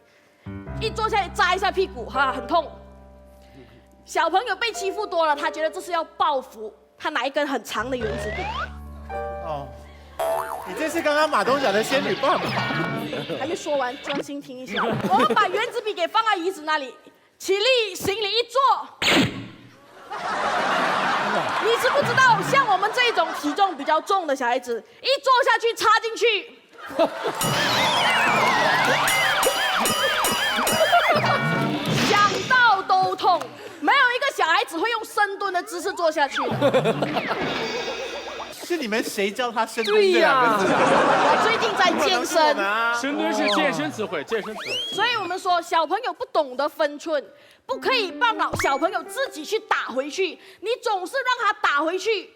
一坐下来扎一下屁股，很痛。小朋友被欺负多了，他觉得这是要报复，他拿一根很长的圆珠笔。哦，你这是刚刚马东讲的仙女棒吧？还没说完，专心听一下。我们把圆珠笔给放在椅子那里。起立，行礼一坐。你知不知道，像我们这种体重比较重的小孩子，一坐下去插进去，想到都痛。没有一个小孩子会用深蹲的姿势坐下去的。是你们谁教他深蹲这两个字啊？我最近在健身，深蹲是健身词汇，健身词汇。所以我们说小朋友不懂得分寸，不可以让小朋友自己去打回去，你总是让他打回去。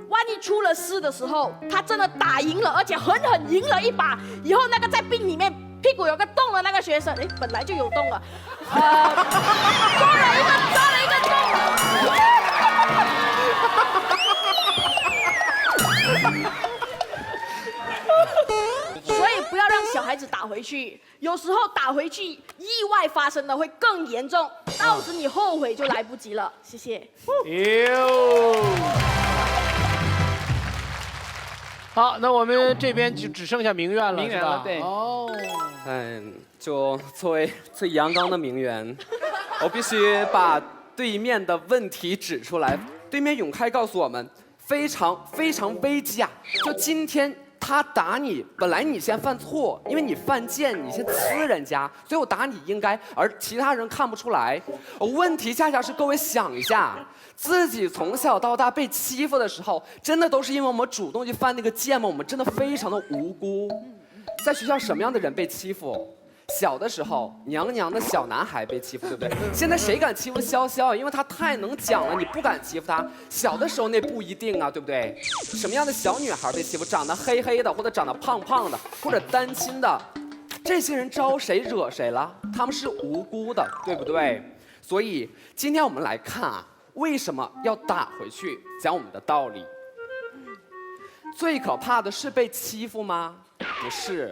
万一出了事的时候，他真的打赢了，而且狠狠赢了一把，以后那个在病里面屁股有个洞的那个学生，哎，本来就有洞了，抓了一个洞。所以不要让小孩子打回去，有时候打回去意外发生的会更严重，到时你后悔就来不及了。谢谢。好，那我们这边就只剩下名媛了，名媛了，对。哦。就作为最阳刚的名媛，我必须把对面的问题指出来。对面永开告诉我们，非常危机啊！就今天他打你，本来你先犯错，因为你犯贱，你先呲人家，所以我打你应该，而其他人看不出来。问题恰恰是各位想一下。自己从小到大被欺负的时候，真的都是因为我们主动去犯那个贱吗？我们真的非常的无辜。在学校什么样的人被欺负？小的时候，娘娘的小男孩被欺负，对不对？现在谁敢欺负潇潇？因为他太能讲了，你不敢欺负他。小的时候那不一定啊，对不对？什么样的小女孩被欺负？长得黑黑的，或者长得胖胖的，或者单亲的，这些人招谁惹谁了？他们是无辜的，对不对？所以今天我们来看啊。为什么要打回去？讲我们的道理。最可怕的是被欺负吗？不是，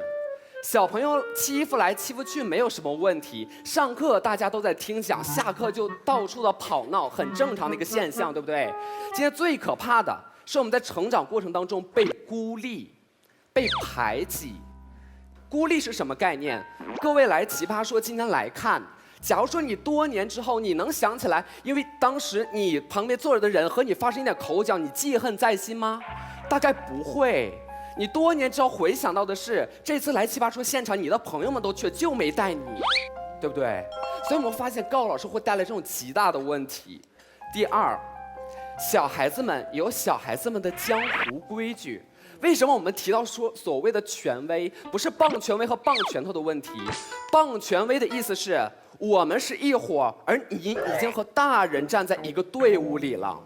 小朋友欺负来欺负去没有什么问题。上课大家都在听讲，下课就到处的跑闹，很正常的一个现象，对不对？今天最可怕的是我们在成长过程当中被孤立、被排挤。孤立是什么概念？各位来奇葩说今天来看。假如说你多年之后你能想起来，因为当时你旁边坐着的人和你发生一点口角，你记恨在心吗？大概不会。你多年之后回想到的是，这次来奇葩说现场，你的朋友们都去，就没带你，对不对？所以我们发现高老师会带来这种极大的问题。第二，小孩子们有小孩子们的江湖规矩。为什么我们提到说所谓的权威，不是棒权威和棒拳头的问题？棒权威的意思是我们是一伙，而你已经和大人站在一个队伍里了。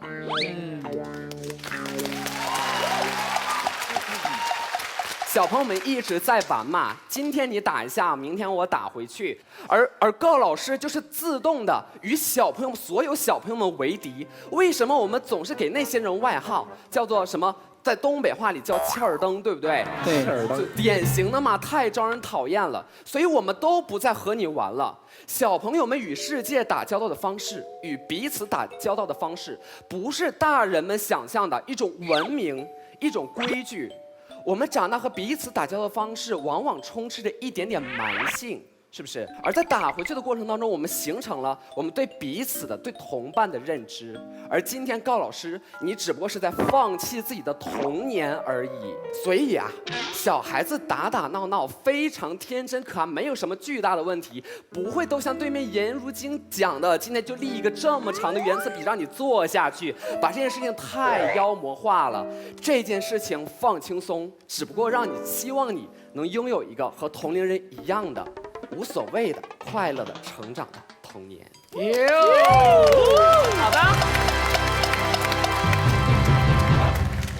小朋友们一直在玩嘛，今天你打一下，明天我打回去，而高老师就是自动的与所有小朋友们为敌。为什么我们总是给那些人外号，叫做什么？在东北话里叫欠儿灯，对不对？对，典型的嘛，太招人讨厌了。所以我们都不再和你玩了。小朋友们与世界打交道的方式，与彼此打交道的方式，不是大人们想象的一种文明、一种规矩。我们长大和彼此打交道的方式，往往充斥着一点点蛮性，是不是？而在打回去的过程当中，我们形成了我们对彼此的、对同伴的认知。而今天高老师，你只不过是在放弃自己的童年而已。所以啊，小孩子打打闹闹非常天真可爱，没有什么巨大的问题，不会都像对面颜如晶讲的，今天就立一个这么长的原子笔让你做下去，把这件事情太妖魔化了。这件事情放轻松，只不过让你希望你能拥有一个和同龄人一样的无所谓的快乐的成长的童年。好的。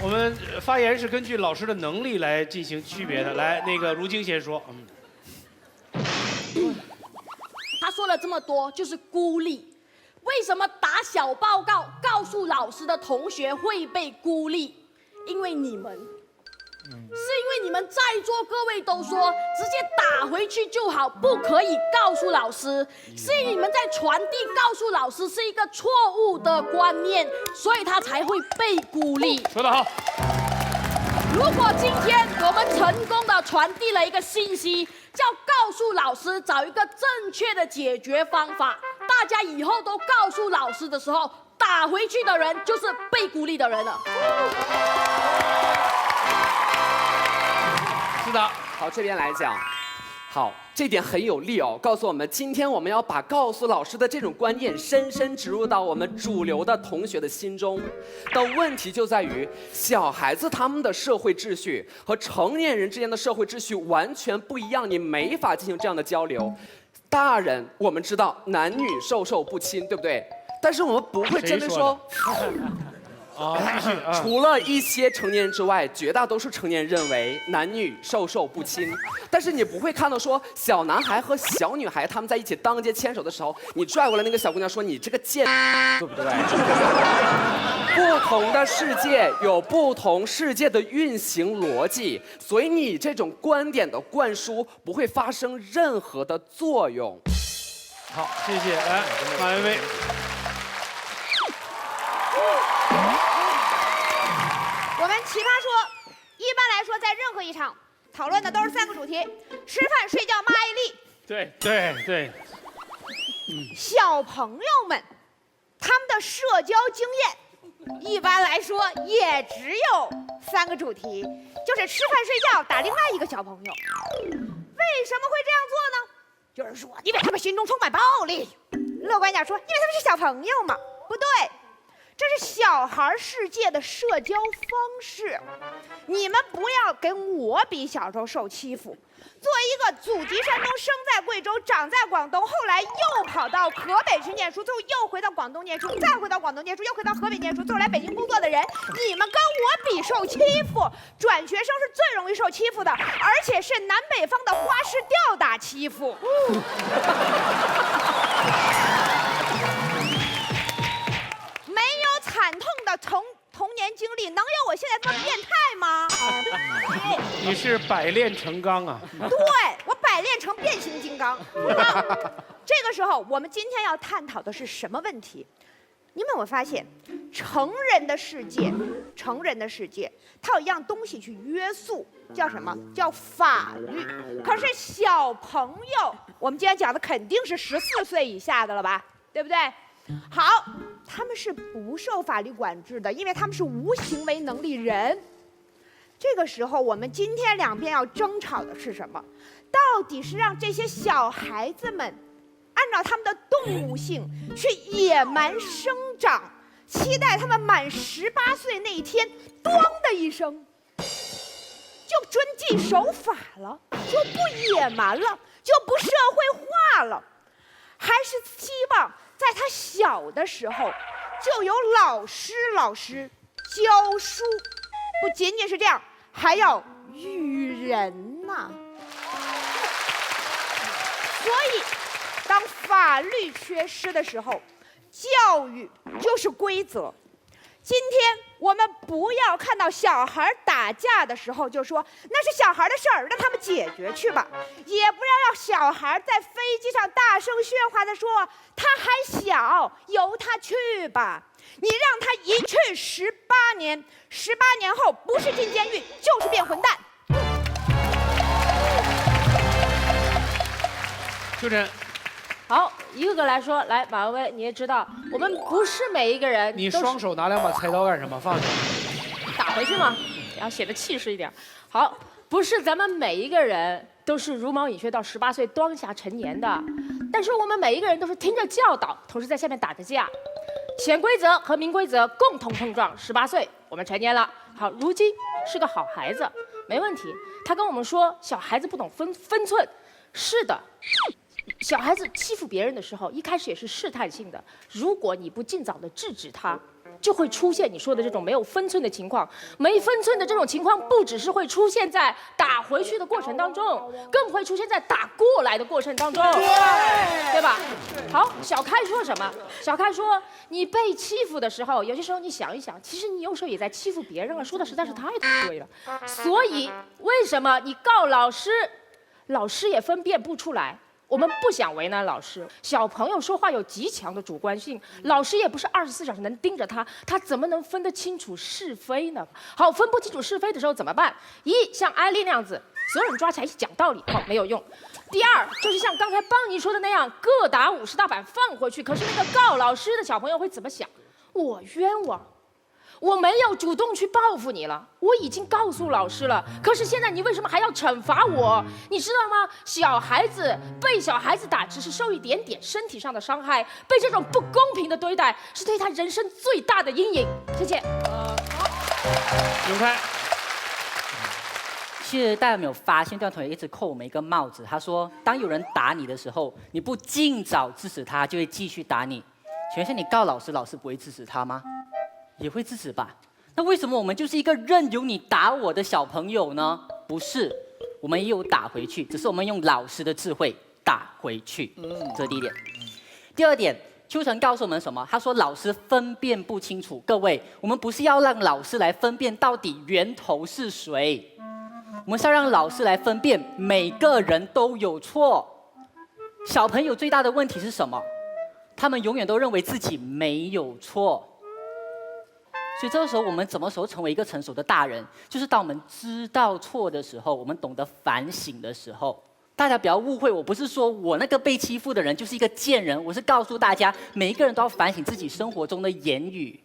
我们发言是根据老师的能力来进行区别的。来，那个如晶先说。他说了这么多，就是孤立。为什么打小报告告诉老师的同学会被孤立？因为你们。是因为你们在座各位都说直接打回去就好，不可以告诉老师，是因为你们在传递告诉老师是一个错误的观念，所以他才会被孤立。说得好。如果今天我们成功的传递了一个信息，叫告诉老师找一个正确的解决方法，大家以后都告诉老师的时候，打回去的人就是被孤立的人了。是的，好，这边来讲，好，这点很有力哦，告诉我们今天我们要把告诉老师的这种观念深深植入到我们主流的同学的心中。但问题就在于，小孩子他们的社会秩序和成年人之间的社会秩序完全不一样，你没法进行这样的交流。大人我们知道男女授受不亲，对不对？但是我们不会真的说。除了一些成年人之外，绝大多数成年人认为男女授受不亲。但是你不会看到说小男孩和小女孩他们在一起当街牵手的时候，你拽过来那个小姑娘说你这个贱，对不对？不同的世界有不同世界的运行逻辑，所以你这种观点的灌输不会发生任何的作用。好，谢谢。来，马薇薇。我们奇葩说，一般来说，在任何一场讨论的都是3个主题：吃饭、睡觉、骂艾丽。对。小朋友们，他们的社交经验，一般来说也只有3个主题，就是吃饭、睡觉，打另外一个小朋友。为什么会这样做呢？就是说，因为他们心中充满暴力。乐观点说，因为他们是小朋友嘛。不对。这是小孩世界的社交方式，你们不要跟我比小时候受欺负。作为一个祖籍山东、生在贵州、长在广东，后来又跑到河北去念书，最后又回到广东念书，再回到广东念书，又回到河北念书，最后来北京工作的人，你们跟我比受欺负，转学生是最容易受欺负的，而且是南北方的花式吊打欺负。惨痛的童年经历，能有我现在这么变态吗？你是百炼成钢啊！对，我百炼成变形金刚。这个时候，我们今天要探讨的是什么问题？你们有没有发现，成人的世界，它有一样东西去约束，叫什么？叫法律。可是小朋友，我们今天讲的肯定是14岁以下的了吧？对不对？好，他们是不受法律管制的，因为他们是无行为能力人。这个时候，我们今天两边要争吵的是什么？到底是让这些小孩子们按照他们的动物性去野蛮生长，期待他们满18岁那一天，咣的一声，就遵纪守法了，就不野蛮了，就不社会化了，还是希望在他小的时候就有老师教书，不仅仅是这样，还要育人呐。所以，当法律缺失的时候，教育就是规则。今天我们不要看到小孩打架的时候就说那是小孩的事儿，让他们解决去吧，也不要让小孩在飞机上大声喧哗地说他还小，由他去吧。你让他一去18年，18年后不是进监狱就是变混蛋。秋晨。好，一个个来说，来，马薇薇，你也知道，我们不是每一个人。你双手拿2把菜刀干什么？放下。打回去嘛，要显得气势一点。好，不是咱们每一个人都是茹毛饮血到18岁当下成年的，但是我们每一个人都是听着教导，同时在下面打着架，潜规则和明规则共同碰撞。18岁，我们成年了。好，如今是个好孩子，没问题。他跟我们说，小孩子不懂分寸，是的。小孩子欺负别人的时候，一开始也是试探性的。如果你不尽早的制止他，就会出现你说的这种没有分寸的情况。没分寸的这种情况，不只是会出现在打回去的过程当中，更会出现在打过来的过程当中，对吧？好，小开说什么？小开说，你被欺负的时候，有些时候你想一想，其实你有时候也在欺负别人啊，说的实在是太对了。所以，为什么你告老师，老师也分辨不出来？我们不想为难老师，小朋友说话有极强的主观性，老师也不是24小时能盯着他，他怎么能分得清楚是非呢？好，分不清楚是非的时候怎么办？一，像艾丽那样子，所有人抓起来一起讲道理，好，没有用。第二，就是像刚才邦尼说的那样，各打50大板放回去。可是那个告老师的小朋友会怎么想？我冤枉，我没有主动去报复你了，我已经告诉老师了。可是现在你为什么还要惩罚我？你知道吗？小孩子被小孩子打，只是受一点点身体上的伤害，被这种不公平的对待，是对他人生最大的阴影。谢谢。永开。其实大家有没有发现，段同学一直扣我们一个帽子？他说，当有人打你的时候，你不尽早制止他，就会继续打你。请问一下，你告老师，老师不会制止他吗？也会制止吧？那为什么我们就是一个任由你打我的小朋友呢？不是，我们也有打回去，只是我们用老师的智慧打回去。这是第一点。第二点，秋成告诉我们什么？他说老师分辨不清楚。各位，我们不是要让老师来分辨到底源头是谁，我们是要让老师来分辨每个人都有错。小朋友最大的问题是什么？他们永远都认为自己没有错。所以这个时候，我们什么时候成为一个成熟的大人？就是当我们知道错的时候，我们懂得反省的时候。大家不要误会，我不是说我那个被欺负的人就是一个贱人，我是告诉大家，每一个人都要反省自己生活中的言语，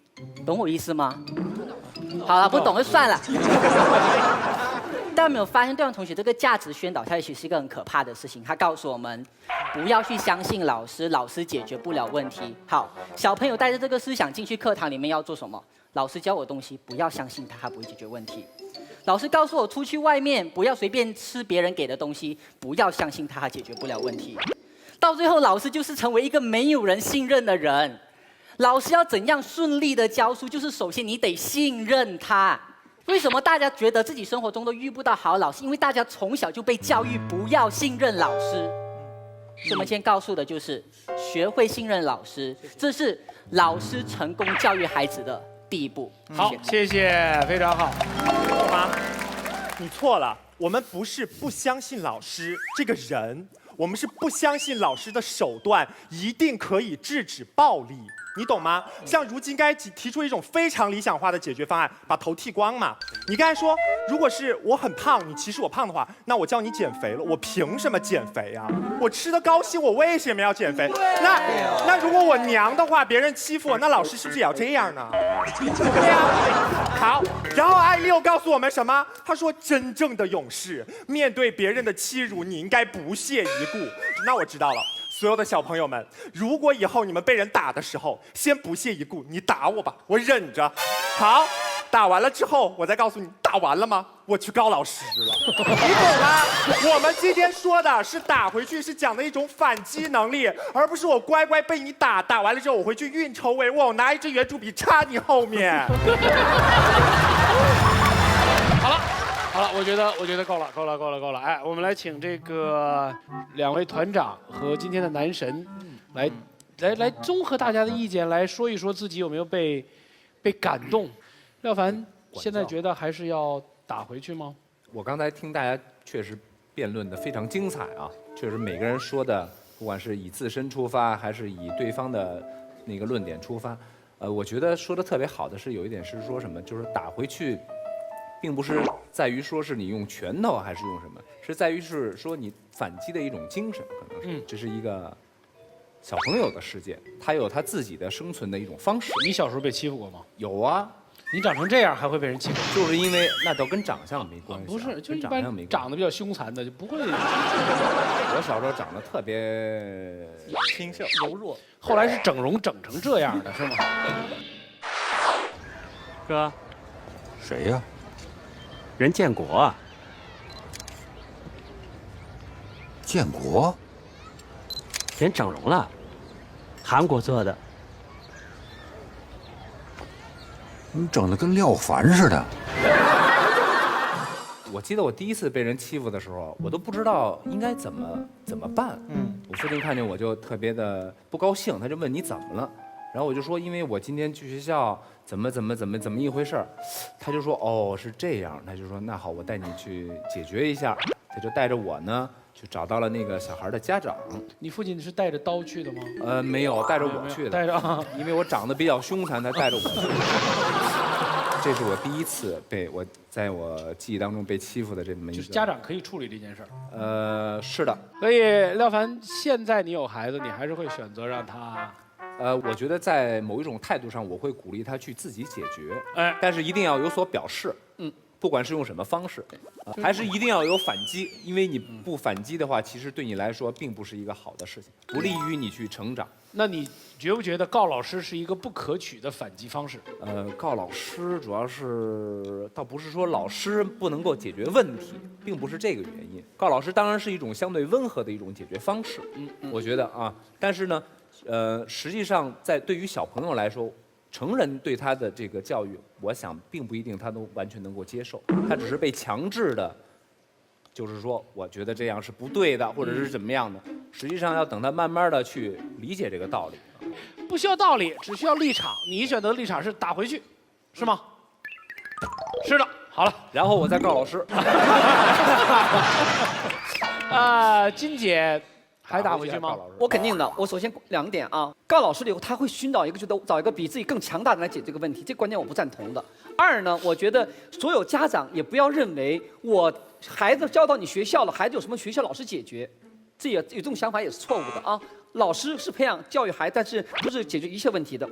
懂我意思吗？好了，不懂就算了。大家没有发现，对方同学这个价值宣导，它其实是一个很可怕的事情。他告诉我们，不要去相信老师，老师解决不了问题。好，小朋友带着这个思想进去课堂里面要做什么？老师教我东西，不要相信他，他不会解决问题。老师告诉我出去外面不要随便吃别人给的东西，不要相信他，他解决不了问题。到最后，老师就是成为一个没有人信任的人。老师要怎样顺利的教书，就是首先你得信任他。为什么大家觉得自己生活中都遇不到好老师？因为大家从小就被教育不要信任老师。所以我们今天告诉的就是学会信任老师，这是老师成功教育孩子的第一步。好，谢谢，非常好。妈，你错了，我们不是不相信老师这个人，我们是不相信老师的手段一定可以制止暴力。你懂吗？像如今该提出一种非常理想化的解决方案，把头剃光嘛。你刚才说，如果是我很胖，你歧视我胖的话，那我叫你减肥了。我凭什么减肥啊？我吃得高兴，我为什么要减肥？那如果我娘的话，别人欺负我，那老师是不是也要这样呢？对呀。好，然后艾丽又告诉我们什么？她说，真正的勇士面对别人的欺辱，你应该不屑一顾。那我知道了。所有的小朋友们，如果以后你们被人打的时候，先不屑一顾，你打我吧，我忍着。好，打完了之后，我再告诉你，打完了吗？我去告老师了。你懂吗？我们今天说的是打回去，是讲的一种反击能力，而不是我乖乖被你打，打完了之后我回去运筹帷幄，我拿一支圆珠笔插你后面。好了，我觉得够了。哎，我们来请这个两位团长和今天的男神，来综合大家的意见，来说一说自己有没有被感动。廖凡现在觉得还是要打回去吗？我刚才听大家确实辩论的非常精彩啊，确实每个人说的，不管是以自身出发，还是以对方的那个论点出发，我觉得说的特别好的是有一点是说什么，就是打回去。并不是在于说是你用拳头还是用什么，是在于是说你反击的一种精神，可能是这是一个小朋友的世界，他有他自己的生存的一种方式。你小时候被欺负过吗？有啊，你长成这样还会被人欺负？就是因为那都跟长相没关系，不是，就一般长相没关系长得比较凶残的就不会。我小时候长得特别清秀柔弱，后来是整容整成这样的是吗？哥，谁呀？任建国啊，建国，人整容了，韩国做的。你整得跟廖凡似的。我记得我第一次被人欺负的时候，我都不知道应该怎么办。我父亲看见我就特别的不高兴，他就问你怎么了，然后我就说因为我今天去学校。怎么一回事儿？他就说哦是这样，他就说那好，我带你去解决一下。他就带着我呢，就找到了那个小孩的家长。你父亲是带着刀去的吗？没有，带着我去的。带着，因为我长得比较凶残，他带着我去。这是我第一次在我记忆当中被欺负的这么一个。就是家长可以处理这件事儿。是的。所以廖凡，现在你有孩子，你还是会选择让他我觉得在某一种态度上，我会鼓励他去自己解决，但是一定要有所表示，不管是用什么方式，还是一定要有反击，因为你不反击的话，其实对你来说并不是一个好的事情，不利于你去成长。那你觉不觉得告老师是一个不可取的反击方式？告老师主要是倒不是说老师不能够解决问题，并不是这个原因。告老师当然是一种相对温和的一种解决方式，我觉得啊，但是呢，实际上对于小朋友来说。成人对他的这个教育，我想并不一定他都完全能够接受，他只是被强制的，就是说，我觉得这样是不对的，或者是怎么样的。实际上要等他慢慢的去理解这个道理。不需要道理，只需要立场。你选择的立场是打回去，是吗？是的。好了，然后我再告老师。金姐。还打回去吗？我肯定的。我首先2点啊，告老师了以后，他会寻找一个找一个比自己更强大的来解这个问题，这个观点我不赞同的。2呢，我觉得所有家长也不要认为我孩子交到你学校了，孩子有什么学校老师解决，这也有这种想法也是错误的啊。老师是培养教育孩子，但是不是解决一切问题的。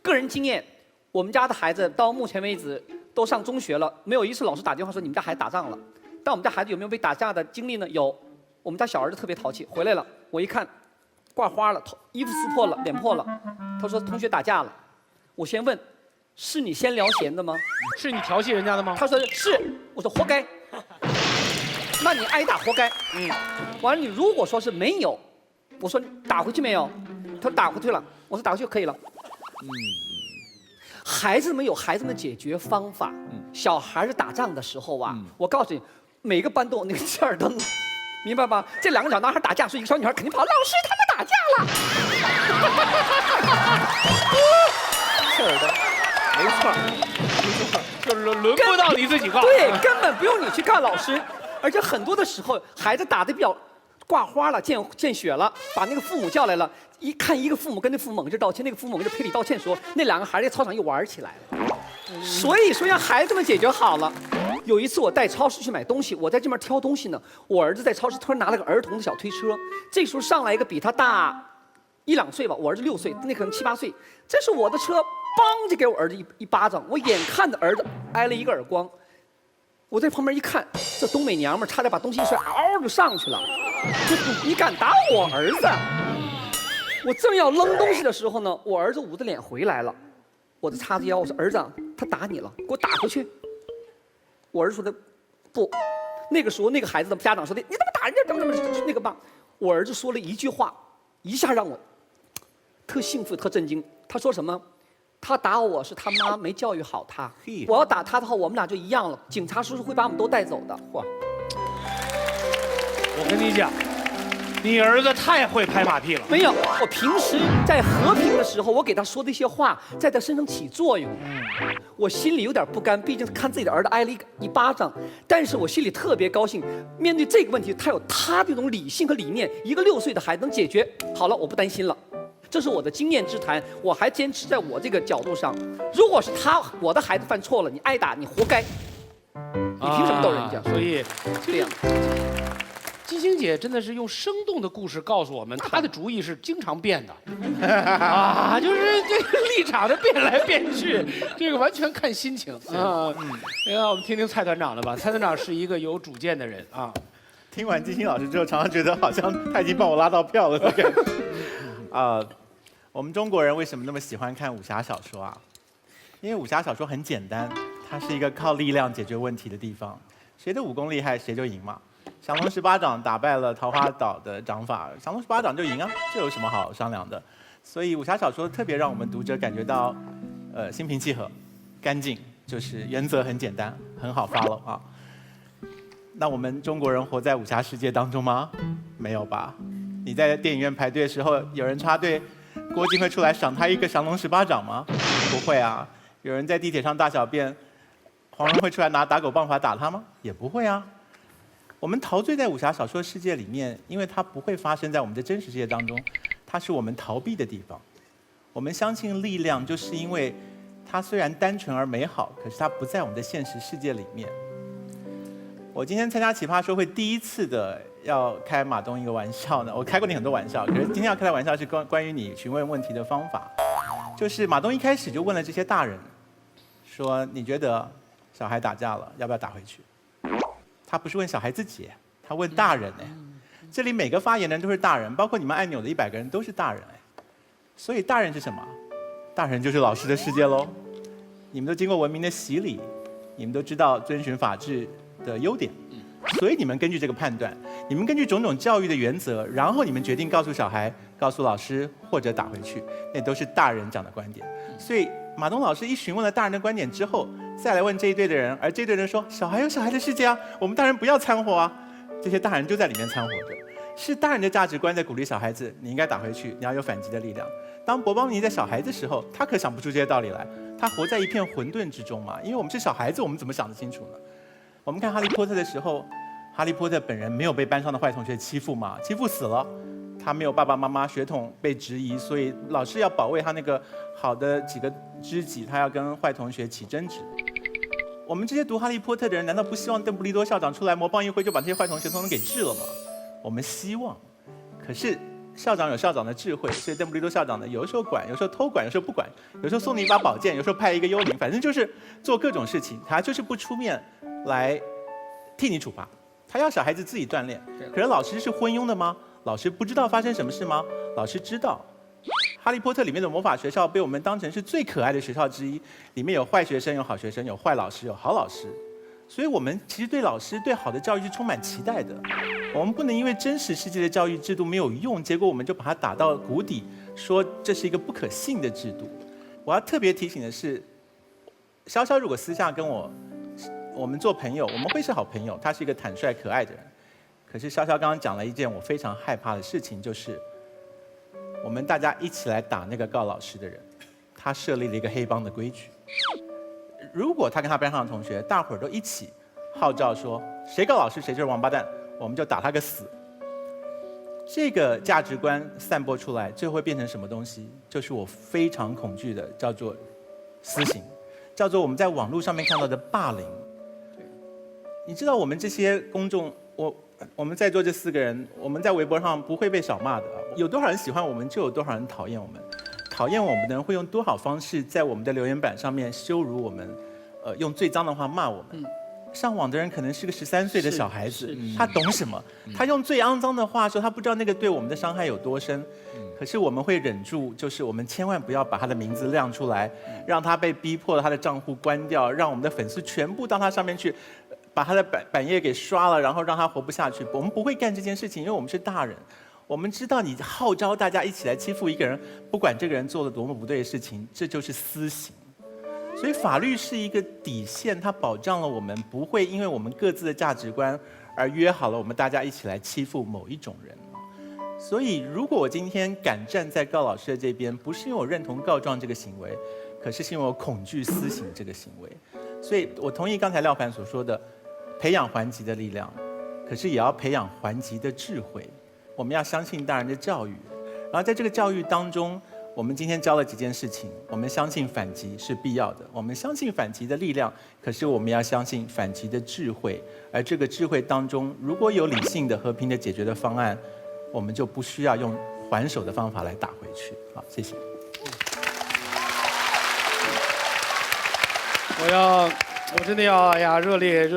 个人经验，我们家的孩子到目前为止都上中学了，没有一次老师打电话说你们家孩子打仗了。但我们家孩子有没有被打架的经历呢？有。我们家小儿子特别淘气，回来了，我一看，挂花了，衣服撕破了，脸破了。他说同学打架了，我先问，是你先聊闲的吗？是你调戏人家的吗？他说是，我说活该。那你挨打活该。完了你如果说是没有，我说打回去没有？他说打回去了，我说打回去可以了。孩子们有孩子们的解决方法。小孩子打仗的时候啊，我告诉你，每个班都有那个切尔登。明白吧？这2个小男孩打架，所以一个小女孩肯定跑。老师，他们打架了。切尔登，没错，就是轮不到你自己告。对，根本不用你去告老师。而且很多的时候，孩子打得比较挂花了，见血了，把那个父母叫来了，一看一个父母跟那父母猛着道歉，那个父母猛着赔礼道歉说，那2个孩子在操场又玩起来了。所以说让孩子们解决好了。有一次我带超市去买东西，我在这边挑东西呢，我儿子在超市突然拿了个儿童的小推车，这时候上来一个比他大1、2岁吧，我儿子6岁，那可能7、8岁，这是我的车，梆就给我儿子一巴掌，我眼看着儿子挨了一个耳光，我在旁边一看，这东北娘们差点把东西一摔，嗷就上去了，你敢打我儿子？我正要扔东西的时候呢，我儿子捂着脸回来了，我就叉着腰，我说儿子，他打你了，给我打回去。我儿子说的不，那个时候那个孩子的家长说的，你怎么打人家怎么那个吧？我儿子说了一句话，一下让我特幸福特震惊。他说什么？他打我是他妈没教育好他，我要打他的话，我们俩就一样了。警察叔叔会把我们都带走的。嚯！我跟你讲，你儿子太会拍马屁了。没有，我平时在和平的时候，我给他说的一些话，在他身上起作用。我心里有点不甘，毕竟看自己的儿子挨了一巴掌，但是我心里特别高兴。面对这个问题，他有他这种理性和理念，一个6岁的孩子能解决。好了，我不担心了。这是我的经验之谈，我还坚持在我这个角度上。如果是我的孩子犯错了，你挨打，你活该。你凭什么逗人家？所以这样。金星姐真的是用生动的故事告诉我们，她的主意是经常变的，啊，就是这个立场的变来变去，这个完全看心情啊。那我们听听蔡团长的吧，蔡团长是一个有主见的人啊。听完金星老师之后，常常觉得好像他已经帮我拉到票了的感觉。我们中国人为什么那么喜欢看武侠小说啊？因为武侠小说很简单，它是一个靠力量解决问题的地方，谁的武功厉害谁就赢嘛。降龙18掌打败了桃花岛的掌法，降龙18掌就赢啊，这有什么好商量的？所以武侠小说特别让我们读者感觉到，心平气和、干净，就是原则很简单，很好 follow 啊。那我们中国人活在武侠世界当中吗？没有吧？你在电影院排队的时候，有人插队，郭靖会出来赏他一个降龙18掌吗？不会啊。有人在地铁上大小便，黄蓉会出来拿打狗棒法打他吗？也不会啊。我们陶醉在武侠小说世界里面，因为它不会发生在我们的真实世界当中，它是我们逃避的地方。我们相信力量，就是因为它虽然单纯而美好，可是它不在我们的现实世界里面。我今天参加奇葩说会第一次的要开马东一个玩笑呢，我开过你很多玩笑，可是今天要开的玩笑是关于你询问问题的方法，就是马东一开始就问了这些大人，说你觉得小孩打架了要不要打回去？他不是问小孩自己，他问大人哎，这里每个发言的人都是大人，包括你们按钮的100个人都是大人哎，所以大人是什么？大人就是老师的世界喽。你们都经过文明的洗礼，你们都知道遵循法治的优点，所以你们根据这个判断，你们根据种种教育的原则，然后你们决定告诉小孩、告诉老师或者打回去，那都是大人讲的观点。所以马东老师一询问了大人的观点之后，再来问这一队的人，而这一队人说小孩有小孩的世界啊，我们大人不要掺和啊，这些大人就在里面掺和着。是大人的价值观在鼓励小孩子，你应该打回去，你要有反击的力量。当博邦尼在小孩子的时候，他可想不出这些道理来，他活在一片混沌之中嘛。因为我们是小孩子，我们怎么想得清楚呢？我们看哈利波特的时候，哈利波特本人没有被班上的坏同学欺负嘛，欺负死了。他没有爸爸妈妈，血统被质疑，所以老师要保卫他那个好的几个知己，他要跟坏同学起争执。我们这些读哈利波特的人，难道不希望邓布利多校长出来魔棒一挥就把这些坏同学统统给治了吗？我们希望，可是校长有校长的智慧，所以邓布利多校长呢，有的时候管，有时候偷管，有时候不管，有时候送你一把宝剑，有时候派一个幽灵，反正就是做各种事情，他就是不出面来替你处罚，他要小孩子自己锻炼。可是老师是昏庸的吗？老师不知道发生什么事吗？老师知道。哈利波特里面的魔法学校被我们当成是最可爱的学校之一，里面有坏学生，有好学生，有坏老师，有好老师。所以我们其实对老师对好的教育是充满期待的。我们不能因为真实世界的教育制度没有用，结果我们就把它打到谷底，说这是一个不可信的制度。我要特别提醒的是，潇潇如果私下跟我们做朋友，我们会是好朋友。他是一个坦率可爱的人。可是潇潇刚刚讲了一件我非常害怕的事情，就是我们大家一起来打那个告老师的人，他设立了一个黑帮的规矩。如果他跟他班上的同学，大伙儿都一起号召说，谁告老师谁就是王八蛋，我们就打他个死。这个价值观散播出来，最后会变成什么东西？就是我非常恐惧的，叫做私刑，叫做我们在网络上面看到的霸凌。你知道我们这些公众，我们在座这4个人，我们在微博上不会被少骂的。有多少人喜欢我们，就有多少人讨厌我们。讨厌我们的人会用多少方式在我们的留言板上面羞辱我们，用最脏的话骂我们。上网的人可能是个13岁的小孩子，他懂什么？他用最肮脏的话说，他不知道那个对我们的伤害有多深。可是我们会忍住，就是我们千万不要把他的名字亮出来，让他被逼迫他的账户关掉，让我们的粉丝全部到他上面去，把他的版页给刷了，然后让他活不下去。我们不会干这件事情，因为我们是大人。我们知道你号召大家一起来欺负一个人，不管这个人做了多么不对的事情，这就是私刑。所以法律是一个底线，它保障了我们不会因为我们各自的价值观而约好了我们大家一起来欺负某一种人。所以如果我今天敢站在告老师的这边，不是因为我认同告状这个行为，可是因为我恐惧私刑这个行为。所以我同意刚才廖凡所说的，培养还击的力量，可是也要培养还击的智慧。我们要相信大人的教育，然后在这个教育当中，我们今天教了几件事情。我们相信反击是必要的，我们相信反击的力量，可是我们要相信反击的智慧。而这个智慧当中，如果有理性的、和平的解决的方案，我们就不需要用还手的方法来打回去。好，谢谢。我真的要哎呀，热烈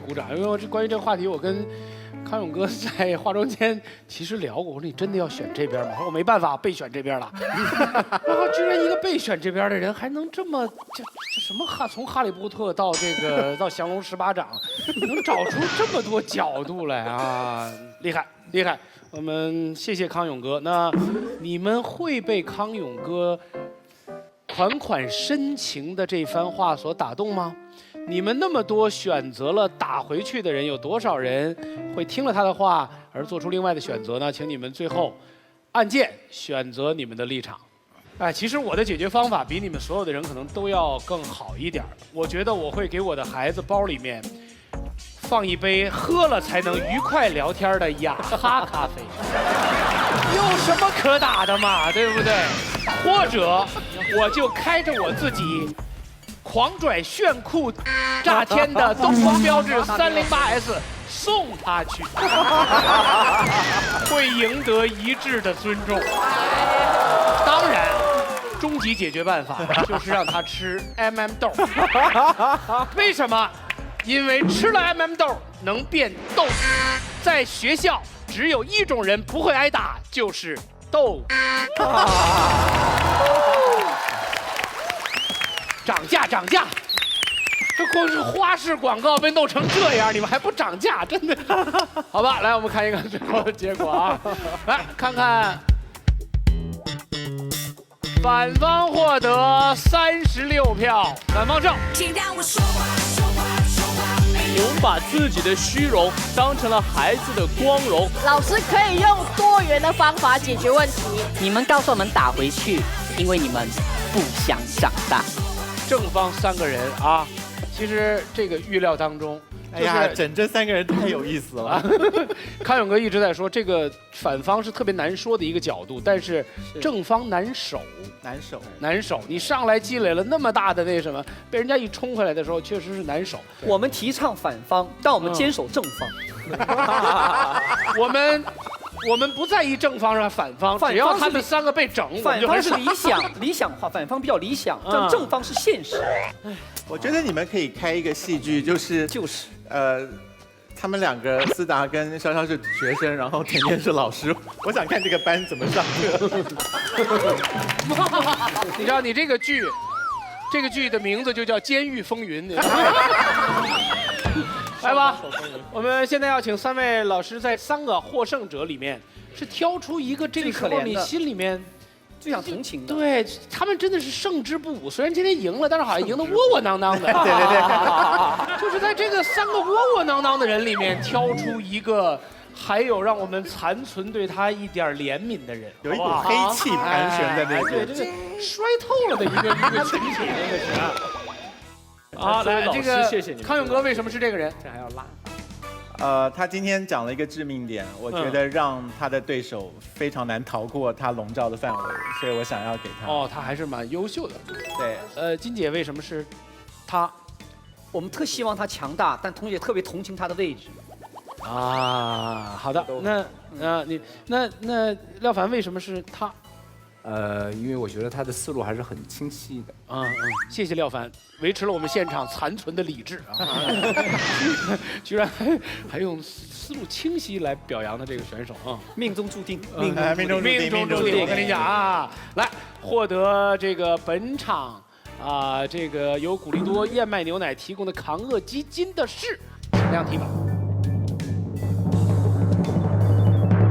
鼓掌！因为关于这个话题，我跟康永哥在化妆间其实聊过，我说你真的要选这边吗？他说我没办法，被选这边了。然后居然一个被选这边的人还能这么这什么从哈利波特到到降龙18掌，能找出这么多角度来啊，厉害！我们谢谢康永哥。那你们会被康永哥款深情的这番话所打动吗？你们那么多选择了打回去的人，有多少人会听了他的话而做出另外的选择呢？请你们最后按键选择你们的立场。哎，其实我的解决方法比你们所有的人可能都要更好一点。我觉得我会给我的孩子包里面放一杯喝了才能愉快聊天的雅哈咖啡，有什么可打的嘛，对不对？或者我就开着我自己狂拽炫酷炸天的东风标致308S 送他去，会赢得一致的尊重。当然，终极解决办法就是让他吃 豆。为什么？因为吃了 豆能变豆。在学校只有一种人不会挨打，就是豆。涨价涨价！这光是花式广告被弄成这样，你们还不涨价，真的？好吧，来我们看一看最后的结果啊！来看看，反方获得36票，反方胜。我们把自己的虚荣当成了孩子的光荣。老师可以用多元的方法解决问题。你们告诉我们打回去，因为你们不想长大。正方3个人啊，其实这个预料当中，哎呀，整这3个人太有意思了。康永哥一直在说，这个反方是特别难说的一个角度，但是正方难守。难守，你上来积累了那么大的那什么，被人家一冲回来的时候，确实是难守。我们提倡反方，但我们坚守正方。我们不在意正方还是反方，只要他们3个被整，反方是理想化，反方比较理想，但正方是现实。我觉得你们可以开一个戏剧，就是他们2个思达跟潇潇是学生，然后甜甜是老师。我想看这个班怎么上课。你知道，你这个剧的名字就叫《监狱风云》。来吧，我们现在要请3位老师在3个获胜者里面，是挑出一个这个时候你心里面最想同情的。对他们真的是胜之不武，虽然今天赢了，但是好像赢得窝窝囊囊的。对，就是在这个3个窝窝囊囊的人里面挑出一个，还有让我们残存对他一点怜悯的人，有一股黑气盘旋在那边，对，这个衰透了的一个群体，真的是。好，来这个谢谢你。康永哥为什么是这个人？这还要拉。他今天讲了一个致命点，我觉得让他的对手非常难逃过他笼罩的范围，所以我想要给他。哦，他还是蛮优秀的。对，金姐为什么是他？我们特希望他强大，但同时也特别同情他的位置。啊，好的，那廖凡为什么是他？因为我觉得他的思路还是很清晰的。谢谢廖凡，维持了我们现场残存的理智啊！居然还用思路清晰来表扬的这个选手啊！命中注定，命中注定！我跟你讲啊，来获得这个本场这个由古力多燕麦牛奶提供的抗饿基金的是，请亮题吧。